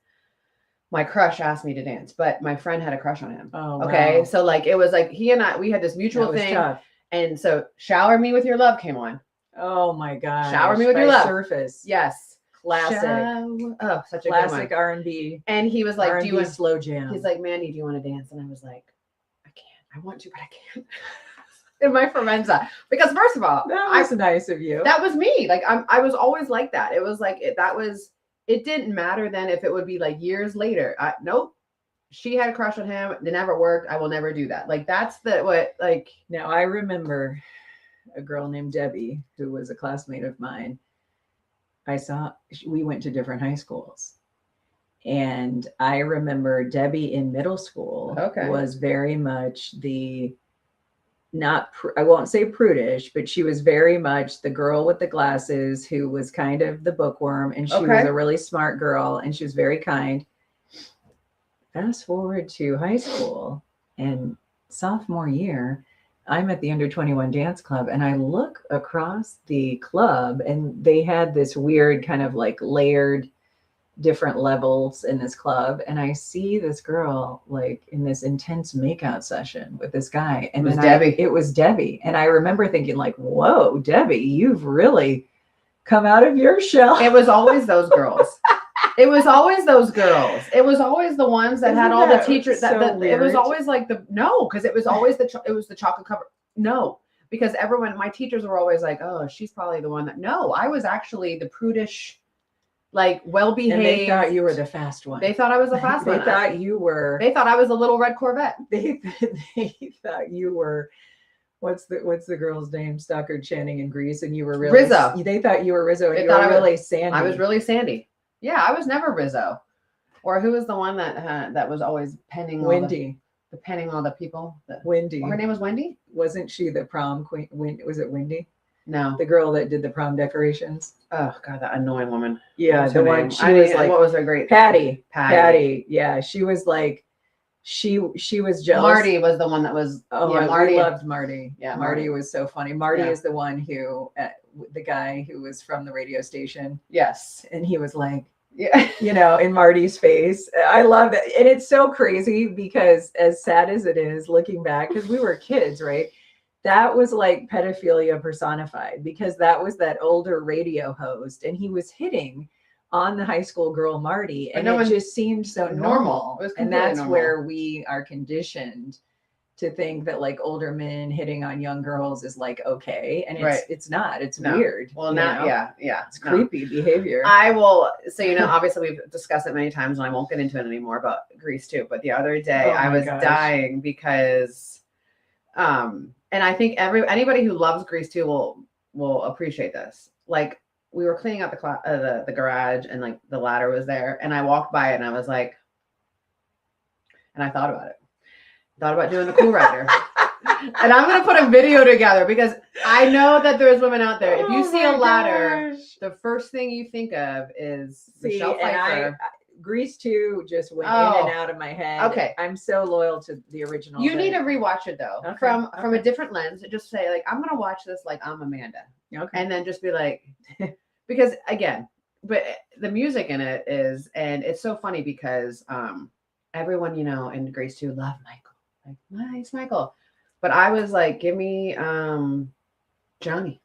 my crush asked me to dance, but my friend had a crush on him. Oh, okay. Wow. So like, it was like we had this mutual thing. Tough. And so Shower Me With Your Love came on. Oh my God. Shower Me With Your Love. Surface. Yes. Classic. Such a classic good one. R&B. And he was like, R&B, do you want slow jam? He's like, Mandy, do you want to dance? And I was like, I can't. I want to, but I can't. In my Forenza. Because first of all, that was nice of you. That was me. Like, I was always like that. It was like, it didn't matter then if it would be like years later. Nope. She had a crush on him. It never worked. I will never do that. Like, that's Now I remember a girl named Debbie who was a classmate of mine. We went to different high schools. And I remember Debbie in middle school was very much I won't say prudish, but she was very much the girl with the glasses who was kind of the bookworm, and she was a really smart girl and she was very kind. Fast forward to high school and sophomore year, I'm at the under 21 dance club and I look across the club and they had this weird kind of like layered different levels in this club, and I see this girl like in this intense makeout session with this guy, and it was Debbie, and I remember thinking like, whoa, Debbie, you've really come out of your shell. It was always those girls. It was always those girls. It was always the ones that had all the teachers. It was always like because it was always the chocolate cover. No, because my teachers were always like, oh, she's probably the one that. No, I was actually the prudish, like well-behaved. And they thought you were the fast one. They thought I was the fast one. They thought you were. They thought I was a little red Corvette. They thought you were. What's the girl's name? Stockard Channing in Grease, and you were really Rizzo. They thought you were Rizzo, and you were really Sandy. I was really Sandy. Yeah, I was never Rizzo. Or who was the one that was always penning? Wendy. Penning all the people. Wendy. Her name was Wendy? Wasn't she the prom queen? Was it Wendy? No. The girl that did the prom decorations. Oh God, that annoying woman. Yeah, the one. What was her great? Patty. Yeah, she was like she was jealous. Marty was the one that was. Oh, yeah, I Marty loved Marty. Yeah, Marty was so funny. Marty Yeah. is the one who, the guy who was from the radio station, Yes. and he was like, Yeah. you know, in Marty's face. I love it. And it's so crazy because as sad as it is looking back, because we were kids, right? That was like pedophilia personified, because that was that older radio host and he was hitting on the high school girl Marty, and it just seemed so normal. And that's normal. where we are conditioned to think that like older men hitting on young girls is like okay, and it's not. It's weird. Well, not yeah. It's creepy behavior. I will. So obviously we've discussed it many times, and I won't get into it anymore about Grease too. But the other day I was dying because, and I think anybody who loves Grease 2 will appreciate this. Like, we were cleaning out the garage, and like the ladder was there, and I walked by it, and I was like, and I thought about it. Thought about doing the Cool Rider. And I'm gonna put a video together because I know that there's women out there. If you see a ladder, the first thing you think of is Michelle Pfeiffer. Grease 2 just went in and out of my head. Okay. I'm so loyal to the original. You need to rewatch it though, Okay. from a different lens. Just say like, I'm gonna watch this like I'm Amanda. Okay. And then just be like, because again, but the music in it is, and it's so funny because everyone in Grease 2 loved Michael. Like, nice Michael. But I was like, give me Johnny.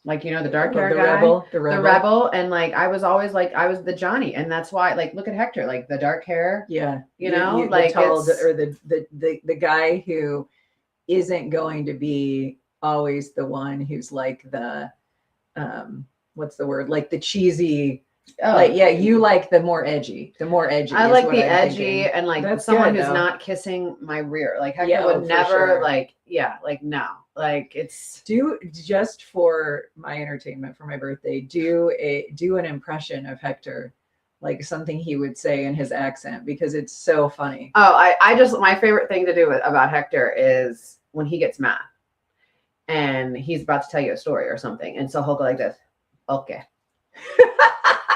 Like, the dark hair guy. The rebel. And like I was always like I was the Johnny. And that's why, like, look at Hector, like the dark hair. Yeah. Like the guy who isn't going to be always the one who's like the what's the word? Like the cheesy. Like, yeah, you like the more edgy. I like the edgy and like that's someone who's not kissing my rear. Like Hector would never like no. Like it's just for my entertainment for my birthday, do an impression of Hector, like something he would say in his accent, because it's so funny. Oh, I just my favorite thing to do about Hector is when he gets mad and he's about to tell you a story or something, and so he'll go like this. Okay.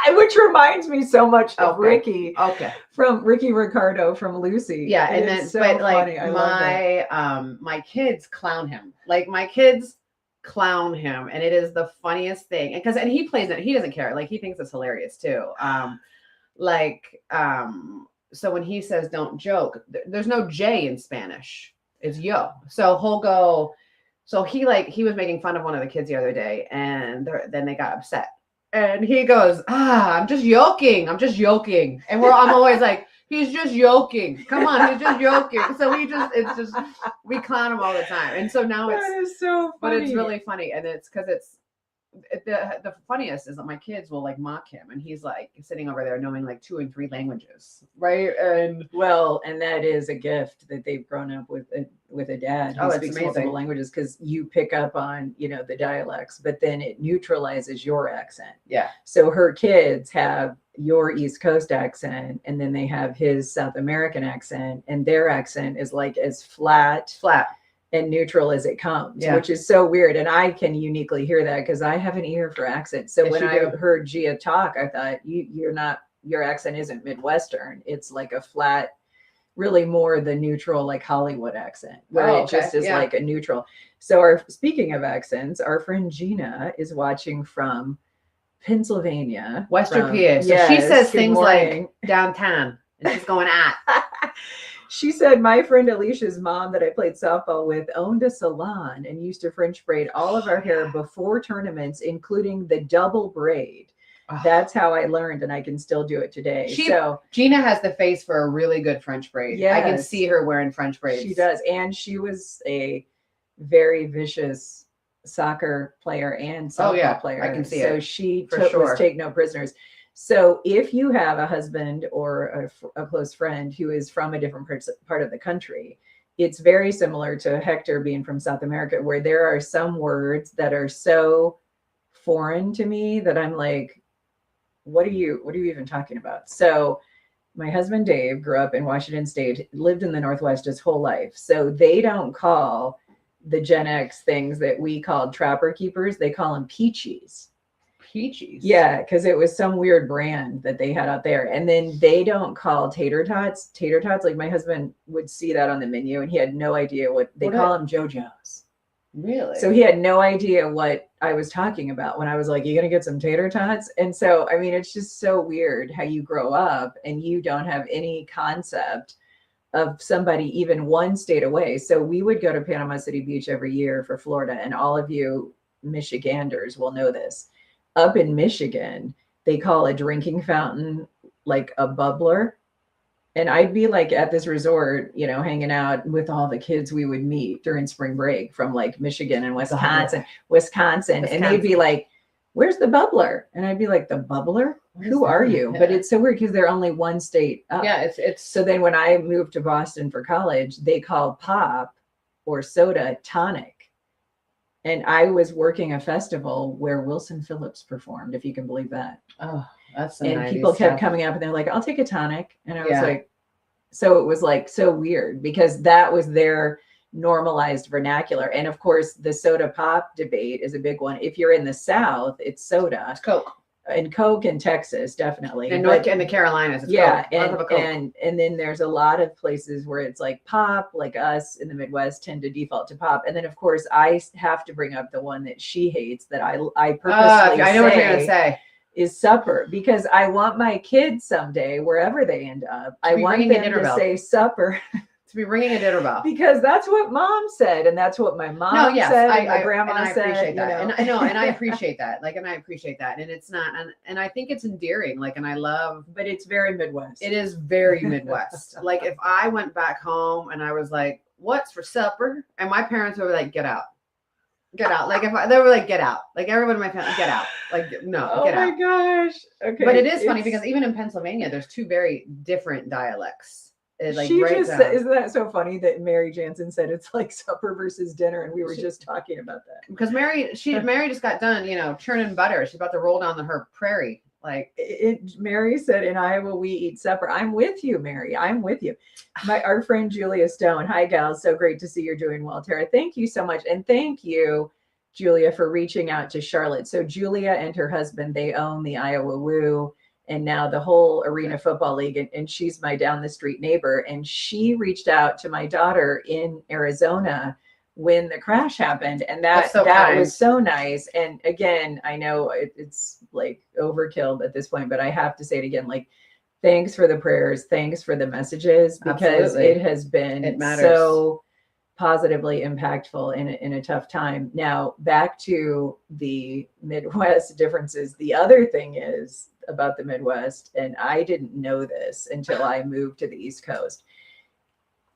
Which reminds me so much of Ricky. Okay. From Ricky Ricardo from Lucy. Yeah, and then so but like my kids clown him. Like my kids clown him, and it is the funniest thing. And he plays it, he doesn't care. Like he thinks it's hilarious too. So when he says don't joke, there's no J in Spanish. It's yo. So he'll go. So he was making fun of one of the kids the other day, and then they got upset. And he goes, I'm just joking. And I'm always like, he's just joking. Come on, he's just joking. So we clown him all the time. And so now that is so funny. But it's really funny. And it's because the funniest is that my kids will like mock him, and he's like sitting over there knowing like 2 and 3 languages, right? And that is a gift that they've grown up with a dad who speaks multiple languages, because you pick up on the dialects, but then it neutralizes your accent. Yeah. So her kids have your East Coast accent, and then they have his South American accent, and their accent is like as flat and neutral as it comes, which is so weird. And I can uniquely hear that because I have an ear for accents. So when I heard Gia talk, I thought your accent isn't Midwestern. It's like a flat, really more the neutral, like Hollywood accent, where it just is like a neutral. So speaking of accents, our friend Gina is watching from Pennsylvania, Western PA. So she says things like downtown, and she's going at. She said, my friend Alicia's mom that I played softball with owned a salon and used to French braid all of our hair before tournaments, including the double braid. Oh. That's how I learned, and I can still do it today. Gina has the face for a really good French braid. Yes. I can see her wearing French braids. She does. And she was a very vicious soccer player and softball player. I can see it. So she was take no prisoners. So if you have a husband or a close friend who is from a different part of the country, it's very similar to Hector being from South America, where there are some words that are so foreign to me that I'm like, what are you even talking about? So my husband Dave grew up in Washington State, lived in the Northwest his whole life. So they don't call the Gen X things that we called trapper keepers. They call them peachies. Peaches. Yeah, because it was some weird brand that they had out there. And then they don't call tater tots. Like my husband would see that on the menu and he had no idea what they call them JoJo's. Really? So he had no idea what I was talking about when I was like, you gonna get some tater tots? And so, I mean, it's just so weird how you grow up and you don't have any concept of somebody even one state away. So we would go to Panama City Beach every year for Florida, and all of you Michiganders will know this. Up in Michigan, they call a drinking fountain like a bubbler. And I'd be like at this resort, you know, hanging out with all the kids we would meet during spring break from like Michigan and Wisconsin. And they'd be like, where's the bubbler? And I'd be like, the bubbler? Who are you? Yeah. But it's so weird because they're only one state up. Yeah, it's so then when I moved to Boston for college, they called pop or soda tonic. And I was working a festival where Wilson Phillips performed, if you can believe that. Oh, that's and people kept coming up and they're like, I'll take a tonic. And I was like, so it was like so weird because that was their normalized vernacular. And of course, the soda pop debate is a big one. If you're in the South, it's soda. It's Coke. And Coke in Texas, definitely. In the Carolinas, it's Coke. And then there's a lot of places where it's like pop, like us in the Midwest tend to default to pop. And then of course I have to bring up the one that she hates that I purposely I know what you're gonna say. Is supper, because I want my kids someday, wherever they end up, I want them to say supper. To be ringing a dinner bell. Because that's what mom said, and that's what my mom said, and my grandma said. Appreciate that. You know? And I know, and I appreciate that. Like, and I appreciate that. And it's not, and I think it's endearing. Like, and I love, but it's very Midwest. It is very Midwest. Like, if I went back home and I was like, "What's for supper?" and my parents were like, "Get out." Get out. Like they were like, get out. Like everyone in my family, get out. Like, no, get out. Oh my gosh. Okay. But it is funny because even in Pennsylvania, there's two very different dialects. Like she just said, isn't that so funny that Mary Jansen said it's like supper versus dinner, and we were just talking about that. Because Mary just got done, you know, churning butter. She's about to roll down her prairie. Like Mary said, in Iowa we eat supper. I'm with you, Mary. I'm with you. Our friend Julia Stone. Hi, gals. So great to see you're doing well, Tara. Thank you so much, and thank you, Julia, for reaching out to Charlotte. So Julia and her husband, they own the Iowa Woo and now the whole Arena Football League, and she's my down the street neighbor. And she reached out to my daughter in Arizona when the crash happened, and that was so nice. And again, I know it's like overkill at this point, but I have to say it again, like, thanks for the prayers, thanks for the messages, because it has been so positively impactful in a tough time. Now back to the Midwest differences. The other thing is about the Midwest, and I didn't know this until I moved to the East Coast.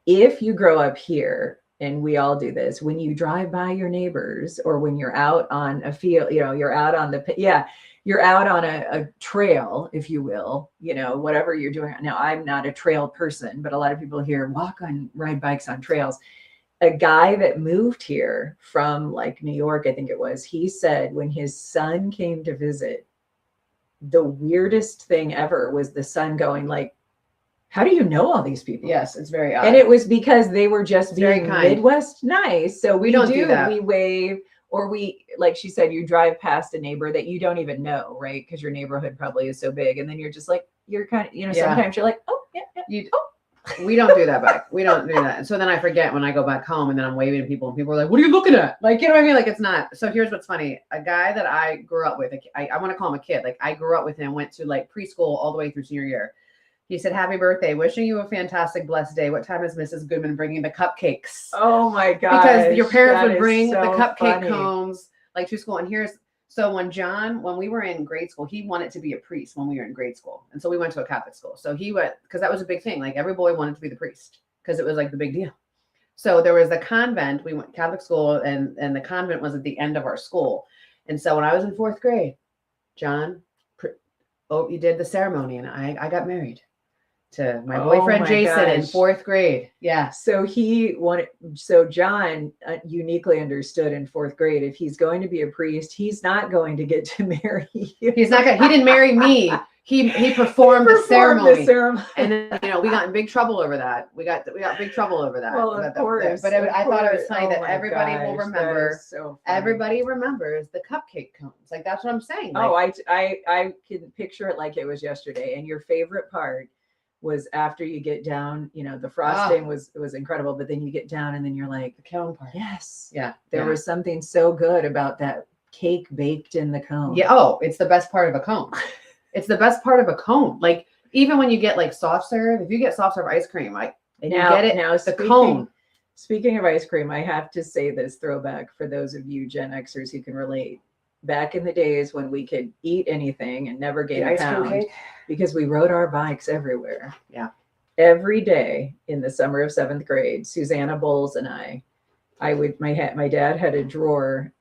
If you grow up here, and we all do this, when you drive by your neighbors or when you're out on a field, you know, you're out on a trail, if you will, you know, whatever you're doing. Now, I'm not a trail person, but a lot of people here ride bikes on trails. A guy that moved here from like New York, I think it was, he said when his son came to visit, the weirdest thing ever was the son going like, how do you know all these people? Yes, it's very odd. And it was because they were just being Midwest nice. So we don't do that. We wave, or we, like she said, you drive past a neighbor that you don't even know, right? Because your neighborhood probably is so big. And then you're just like, you're kind of, you know, sometimes you're like, oh, yeah. We don't do that back. We don't do that. And so then I forget when I go back home and then I'm waving to people and people are like, what are you looking at? Like, you know what I mean? Like, it's not. So here's what's funny. A guy that I grew up with, I want to call him a kid. Like, I grew up with him, went to like preschool all the way through senior year. He said, happy birthday. Wishing you a fantastic, blessed day. What time is Mrs. Goodman bringing the cupcakes? Oh my God. Because your parents would bring the cupcake cones like to school. And so when we were in grade school, he wanted to be a priest when we were in grade school. And so we went to a Catholic school. So he went, because that was a big thing. Like every boy wanted to be the priest because it was like the big deal. So there was the convent. We went Catholic school, and the convent was at the end of our school. And so when I was in 4th grade, John, you did the ceremony, and I got married to my boyfriend Jason in 4th grade. Yeah. So John uniquely understood in 4th grade, if he's going to be a priest, he's not going to get to marry you. He didn't marry me. he performed the ceremony. ceremony. And then, you know, we got in big trouble over that. We got big trouble over that. Well, of course. But I thought it was funny Oh that my everybody will gosh, remember. that is so funny. Everybody remembers the cupcake cones. Like, that's what I'm saying. Like, Oh, I can picture it like it was yesterday. And your favorite part was after you get down, you know, the frosting was incredible, but then you get down and then you're like, the cone part. yes. Yeah. There was something so good about that cake baked in the cone. Yeah. Oh, it's the best part of a cone. It's the best part of a cone. Like, even when you get like soft serve, if you get soft serve ice cream, like, and you get it, now the cone. Speaking of ice cream, I have to say this throwback for those of you Gen Xers who can relate. Back in the days when we could eat anything and never gain a pound because we rode our bikes everywhere. Yeah. Every day in the summer of 7th grade, Susanna Bowles and I would, my dad had a drawer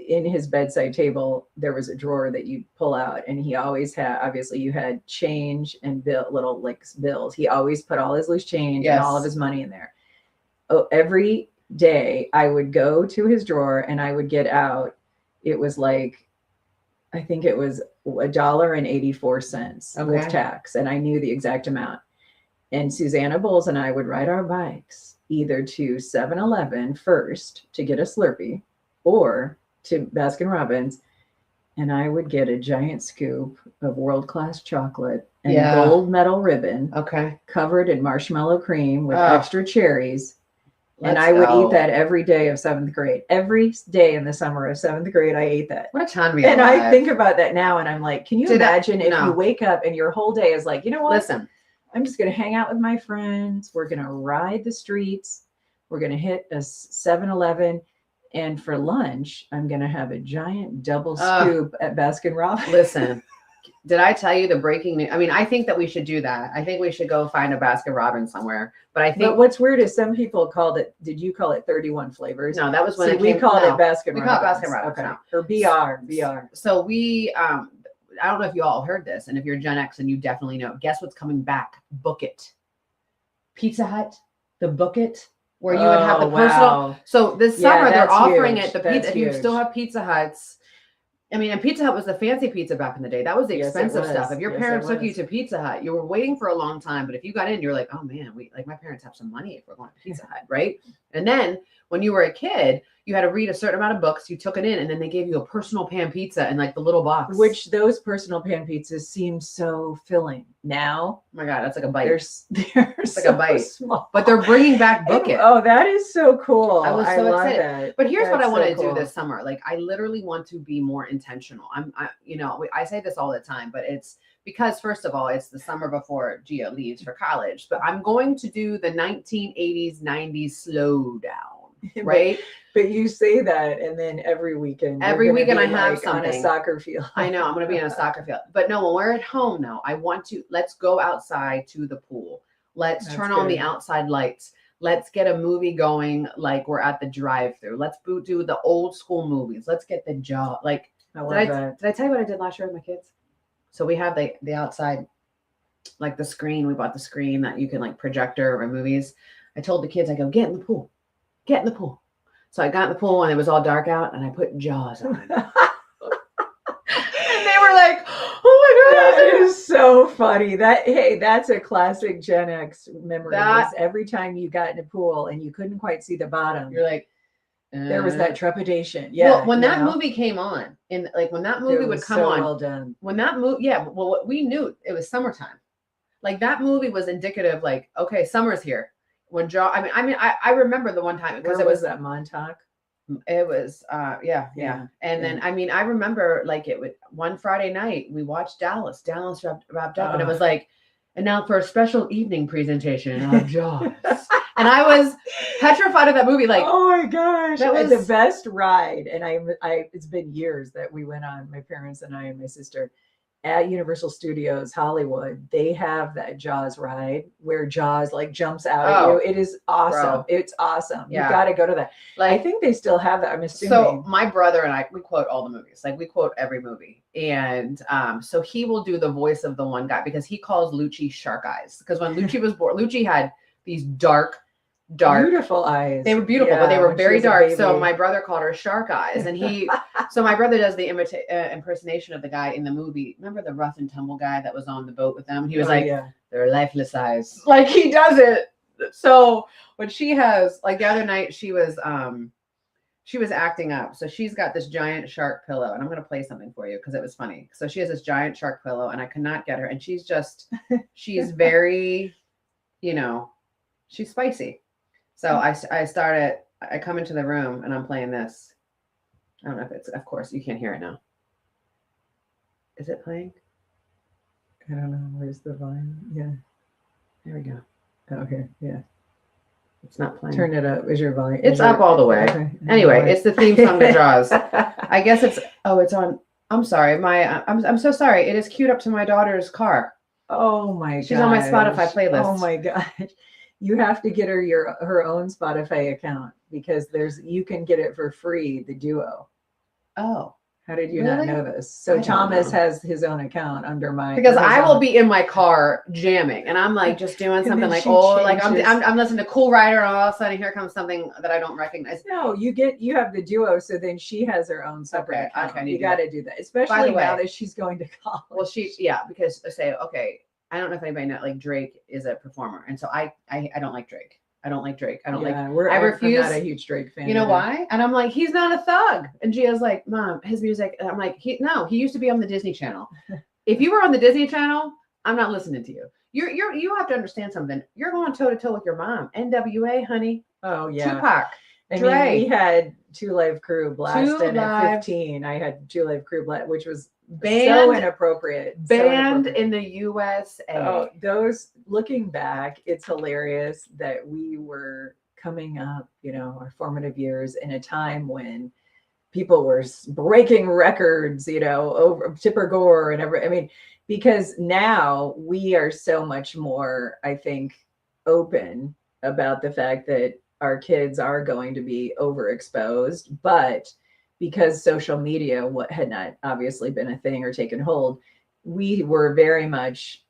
in his bedside table. There was a drawer that you pull out, and he always had, obviously you had change and little like bills. He always put all his loose change and all of his money in there. Oh, every day I would go to his drawer and I would get out. It was like, I think it was $1.84 with tax. And I knew the exact amount. And Susanna Bowles and I would ride our bikes either to 7-Eleven first to get a Slurpee or to Baskin Robbins. And I would get a giant scoop of world-class chocolate and gold medal ribbon covered in marshmallow cream with extra cherries. And I would eat that every day of 7th grade. Every day in the summer of 7th grade, I ate that. What a time we had. And I think about that now, and I'm like, can you imagine if you wake up and your whole day is like, you know what? Listen, I'm just going to hang out with my friends. We're going to ride the streets. We're going to hit a 7-Eleven. And for lunch, I'm going to have a giant double scoop at Baskin Robbins. Listen, did I tell you the breaking news? I mean, I think that we should do that. I think we should go find a Baskin Robbins somewhere. But what's weird is some people called it, did you call it 31 flavors? No, that was when we called it Baskin Robbins. We call it Baskin Robbins. Okay. No. Or BR. So we, I don't know if you all heard this, and if you're Gen X and you definitely know, guess what's coming back? Book It. Pizza Hut, the Book It, where you would have the personal. So this summer they're offering it. The pizza, if you still have Pizza Huts. I mean, and Pizza Hut was the fancy pizza back in the day. That was the expensive stuff. If your parents took you to Pizza Hut, you were waiting for a long time. But if you got in, you're like, oh man, my parents have some money if we're going to Pizza Hut, right? And then when you were a kid, you had to read a certain amount of books. You took it in, and then they gave you a personal pan pizza in like the little box. Which those personal pan pizzas seem so filling. Now, oh my God, that's like a bite. They're it's like so a bite. Small. But they're bringing back Book It. Oh, that is so cool. I was so excited. That. But here's what I want to do this summer. Like, I literally want to be more intentional. I say this all the time, but it's because, first of all, it's the summer before Gia leaves for college. But I'm going to do the 1980s, 90s slow down, right? But you say that, and then every weekend I have something on a soccer field. I know I'm going to be on a soccer field, but no, when we're at home now, let's go outside to the pool. Let's turn on the outside lights. Let's get a movie going. Like we're at the drive-thru. Let's do the old school movies. Let's get the Jaws. Like, did I tell you what I did last year with my kids? So we have the outside, like the screen. We bought the screen that you can like projector or movies. I told the kids, I go, get in the pool. Get in the pool. So I got in the pool and it was all dark out, and I put Jaws on. And they were like, oh my God. That is so funny. That's a classic Gen X memory. Every time you got in a pool and you couldn't quite see the bottom, you're like, there was that trepidation. Yeah. Well, when that movie came on, and like when that movie would come on, well done. When that movie, well, we knew it was summertime. Like that movie was indicative, like, okay, summer's here. When I remember the one time because it was that Montauk. It was yeah. And then I remember like one Friday night we watched Dallas wrapped up, and it was like, and now for a special evening presentation of Jaws. And I was petrified of that movie. Like, oh my gosh, that was the best ride. And it's been years that we went on, my parents and I and my sister, at Universal Studios Hollywood. They have that Jaws ride where Jaws like jumps out at you. It is awesome. Bro. It's awesome. You got to go to that. Like, I think they still have that. I'm assuming. So my brother and I, we quote all the movies. Like we quote every movie. And so he will do the voice of the one guy because he calls Lucci Shark Eyes. Because when Lucci was born, Lucci had these dark, dark. Beautiful eyes. They were beautiful, Yeah, but they were when she very was a dark. So baby. my brother called her shark eyes, and so my brother does the impersonation of the guy in the movie. Remember the rough and tumble guy that was on the boat with them? He was like, yeah. they're lifeless eyes. Like he does it. So when she has, like the other night, she was acting up. So she's got this giant shark pillow, and I'm going to play something for you because it was funny. So she has this giant shark pillow, and I could not get her. And she's very, she's spicy. So I come into the room and I'm playing this. I don't know if it's, of course, you can't hear it now. Is it playing? I don't know. Where's the volume? Yeah. There we go. Oh, here. Yeah. It's not playing. Turn it up. Is your volume? It's up all the way. Okay. Anyway, it's the theme song to Jaws. I guess it's on. I'm sorry. I'm so sorry. It is queued up to my daughter's car. Oh my god. She's on my Spotify playlist. Oh my gosh. You have to get her her own Spotify account because you can get it for free, the Duo. Oh. How did you Really? not know this? So Thomas has his own account under my because I will be in my car jamming and I'm like just doing something like I'm listening to Cool Rider and all of a sudden here comes something that I don't recognize. No, you have the Duo, so then she has her own separate account. Okay, you got to do that, especially now that she's going to college. Well, because I don't know if anybody knows, like Drake is a performer, and so I don't like Drake. I don't like Drake. I refuse. I'm not a huge Drake fan. You know why? And I'm like, he's not a thug. And Gia's like, Mom, his music. And I'm like, he used to be on the Disney Channel. If you were on the Disney Channel, I'm not listening to you. You have to understand something. You're going toe to toe with your mom. NWA, honey. Oh yeah. Tupac. I mean, we had Two Live Crew blasted at 15. I had Two Live Crew which was so inappropriate. Banned in the USA. Oh, those, looking back, it's hilarious that we were coming up, our formative years in a time when people were breaking records, over Tipper Gore and everything. I mean, because now we are so much more, I think, open about the fact that our kids are going to be overexposed, but because social media had not obviously been a thing or taken hold, we were very much,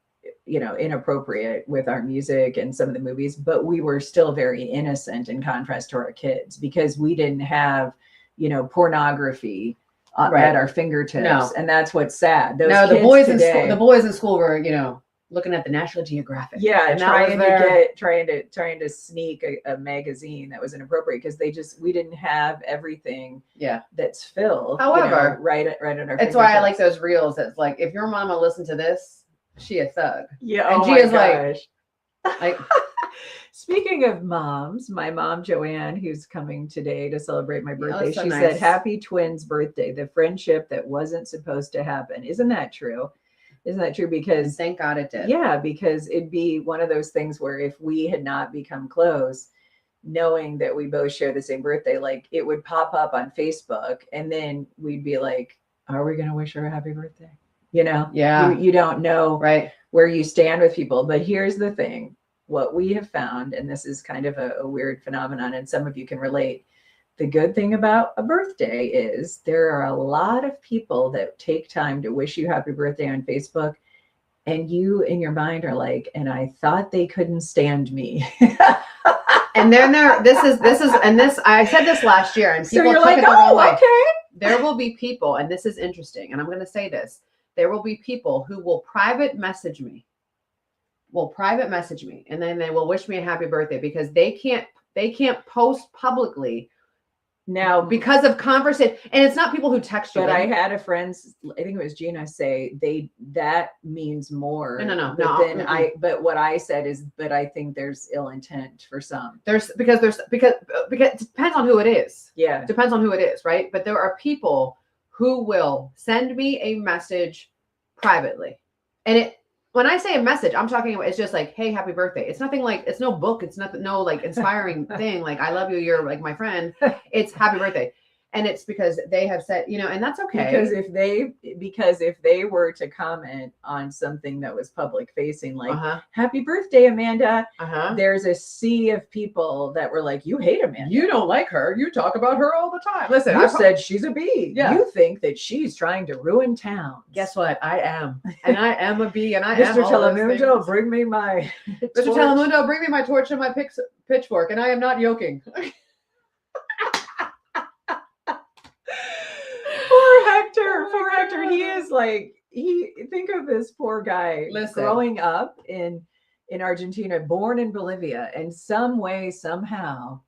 inappropriate with our music and some of the movies, but we were still very innocent in contrast to our kids because we didn't have, pornography at our fingertips. No. And that's what's sad. The boys in school were, looking at the National Geographic. Yeah, and trying to sneak a magazine that was inappropriate because we didn't have everything. Yeah, that's filled. However, right at our. That's why I like those reels. That's like, if your mama listened to this, she a thug. Yeah, and she is like. Speaking of moms, my mom Joanne, who's coming today to celebrate my birthday, she said, "Happy twins' birthday! The friendship that wasn't supposed to happen." Isn't that true? Isn't that true? Because thank God it did. Yeah, because it'd be one of those things where if we had not become close, knowing that we both share the same birthday, like it would pop up on Facebook and then we'd be like, are we going to wish her a happy birthday? Yeah. You don't know where you stand with people. But here's the thing, what we have found, and this is kind of a weird phenomenon and some of you can relate. The good thing about a birthday is there are a lot of people that take time to wish you happy birthday on Facebook. And you in your mind are like, and I thought they couldn't stand me. And then I said this last year and people took it the wrong way. Okay. There will be people, and this is interesting, and I'm going to say this. There will be people who will private message me, and then they will wish me a happy birthday because they can't post publicly now because of conversation. And it's not people who text you. But I had a friend, I think it was Gina, say that means more. No. But what I said is, but I think there's ill intent for some. Because it depends on who it is. Yeah. It depends on who it is, right? But there are people who will send me a message privately. And when I say a message, I'm talking about, it's just like, hey, happy birthday. It's nothing like, it's no book. It's nothing, no like inspiring thing. Like, I love you. You're like my friend. It's happy birthday. And it's because they have said, and that's okay. Because if they were to comment on something that was public facing, like happy birthday, Amanda, there's a sea of people that were like, you hate Amanda. You don't like her. You talk about her all the time. Listen, you said she's a bee. Yeah. You think that she's trying to ruin towns. Guess what? I am. And I am a bee. And I Mr. am all Telemundo, bring me my Mr. Telemundo, bring me my torch and my pitchfork. And I am not yoking. Poor Hector. He is like, think of this poor guy growing up in Argentina, born in Bolivia, and some way, somehow,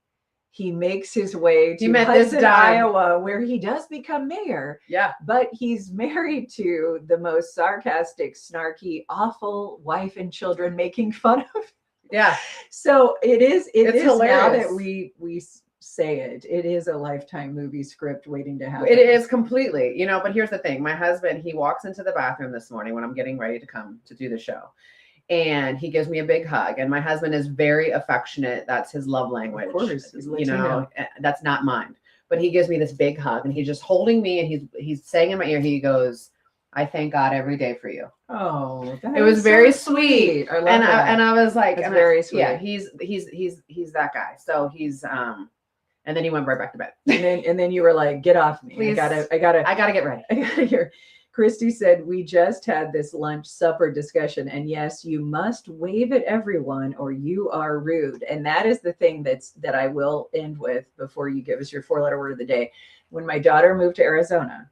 he makes his way to Hudson, Iowa, where he does become mayor. Yeah. But he's married to the most sarcastic, snarky, awful wife and children making fun of. Yeah. So it's hilarious. Now that we say it is a Lifetime movie script waiting to happen. It is completely, but here's the thing. My husband, he walks into the bathroom this morning when I'm getting ready to come to do the show, and he gives me a big hug. And my husband is very affectionate. That's his love language. Of course, that's not mine. But he gives me this big hug, and he's just holding me, and he's saying in my ear, he goes, I thank God every day for you. Oh, it was very sweet. I love that. And I was like, very sweet. Yeah, he's that guy. So he's and then he went right back to bed. And then you were like, get off me. Please, I gotta get ready. I gotta hear. Christy said, we just had this lunch supper discussion, and yes, you must wave at everyone or you are rude. And that is the thing that I will end with before you give us your 4-letter word of the day. When my daughter moved to Arizona,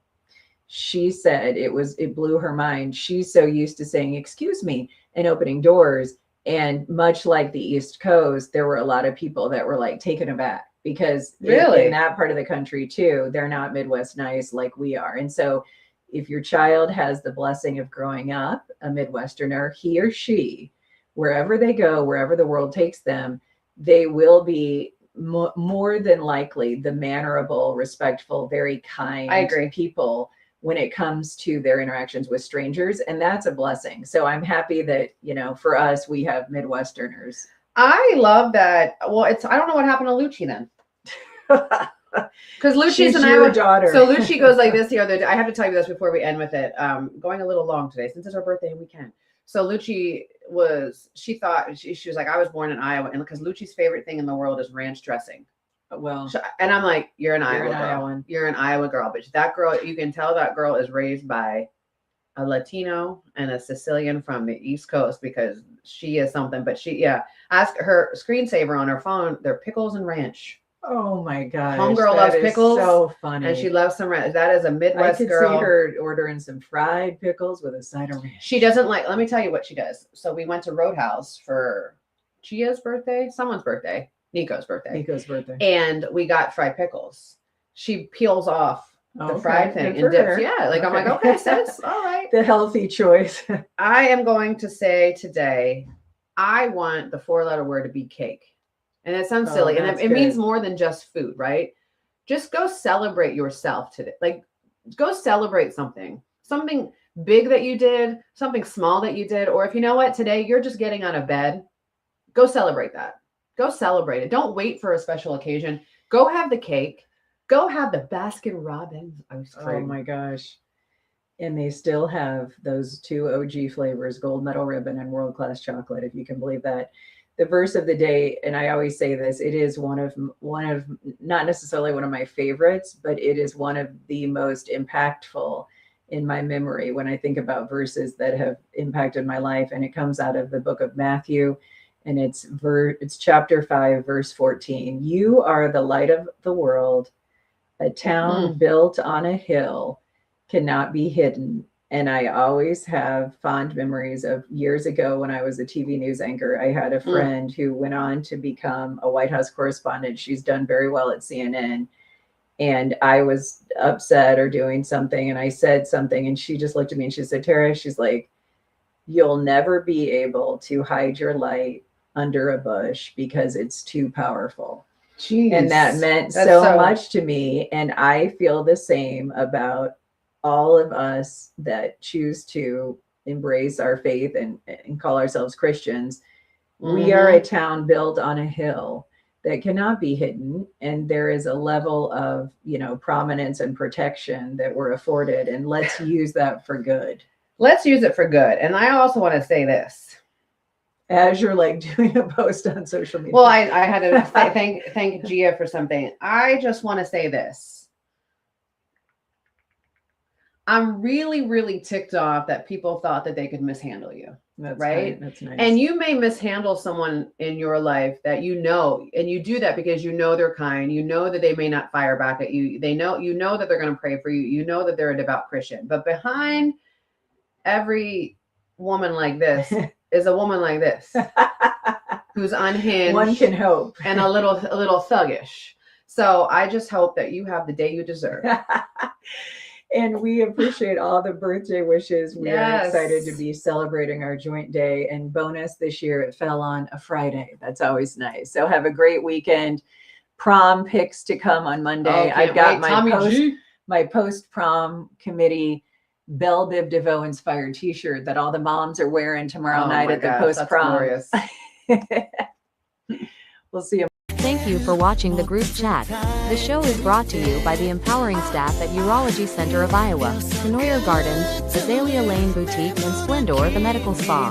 she said it blew her mind. She's so used to saying, excuse me, and opening doors. And much like the East Coast, there were a lot of people that were like taken aback, because in that part of the country too, they're not Midwest nice like we are. And so if your child has the blessing of growing up a Midwesterner, he or she, wherever they go, wherever the world takes them, they will be more than likely the mannerable, respectful, very kind people when it comes to their interactions with strangers. And that's a blessing. So I'm happy that, for us, we have Midwesterners. I love that. Well, I don't know what happened to Lucci then. Because Lucci's and your daughter. So Lucci goes like this the other day. I have to tell you this before we end with it. Going a little long today since it's her birthday and we can. So Lucci she thought she was like, I was born in Iowa, and because Lucci's favorite thing in the world is ranch dressing. Well, and I'm like, you're an Iowa girl. You're an Iowa girl, but that girl, you can tell that girl is raised by a Latino and a Sicilian from the East Coast, because she is something. But ask her screensaver on her phone. They're pickles and ranch. Oh my gosh. Homegirl loves pickles. So funny. And she loves some ranch. That is a Midwest girl. I could see her ordering some fried pickles with a side of ranch. She doesn't let me tell you what she does. So we went to Roadhouse for Chia's birthday, someone's birthday, Nico's birthday. And we got fried pickles. She peels off the fried thing and dips. Yeah. Like, I'm like, okay, sis, all right. The healthy choice. I am going to say today, I want the 4-letter word to be cake. And it sounds silly. And it means more than just food, right? Just go celebrate yourself today. Like, go celebrate something big that you did, something small that you did. Or if you know what, today you're just getting out of bed, go celebrate that. Go celebrate it. Don't wait for a special occasion. Go have the cake. Go have the Baskin Robbins ice cream. Oh my gosh. And they still have those 2 OG flavors, gold medal ribbon and world class chocolate, if you can believe that. The verse of the day, and I always say this, it is one of not necessarily one of my favorites, but it is one of the most impactful in my memory when I think about verses that have impacted my life. And it comes out of the book of Matthew, and it's chapter 5, verse 14. You are the light of the world. A town built on a hill cannot be hidden. And I always have fond memories of years ago when I was a TV news anchor. I had a friend who went on to become a White House correspondent. She's done very well at CNN. And I was upset or doing something, and I said something, and she just looked at me and she said, Tara, she's like, you'll never be able to hide your light under a bush because it's too powerful. Jeez. And that meant so much to me. And I feel the same about all of us that choose to embrace our faith and call ourselves Christians. We are a town built on a hill. that cannot be hidden. And there is a level of, prominence and protection that we're afforded. And let's use that for good. Let's use it for good. And I also want to say this. As you're like doing a post on social media. Well, I had to say, thank Gia for something. I just want to say this. I'm really, really ticked off that people thought that they could mishandle you. That's right. That's nice. And you may mishandle someone in your life that and you do that because they're kind. You know that they may not fire back at you. They know, that they're going to pray for you. You know that they're a devout Christian. But behind every woman like this is a woman like this who's unhinged. One can hope. And a little thuggish. So I just hope that you have the day you deserve. And we appreciate all the birthday wishes. We are excited to be celebrating our joint day. And bonus this year, it fell on a Friday. That's always nice. So have a great weekend. Prom picks to come on Monday. I've got my post-prom committee Belle Biv DeVoe inspired t-shirt that all the moms are wearing tomorrow night at the post-prom. We'll see you. Thank you for watching the group chat. The show is brought to you by the empowering staff at Urology Center of Iowa, Kenoyer Gardens, Azalea Lane Boutique, and Splendor the Medical Spa.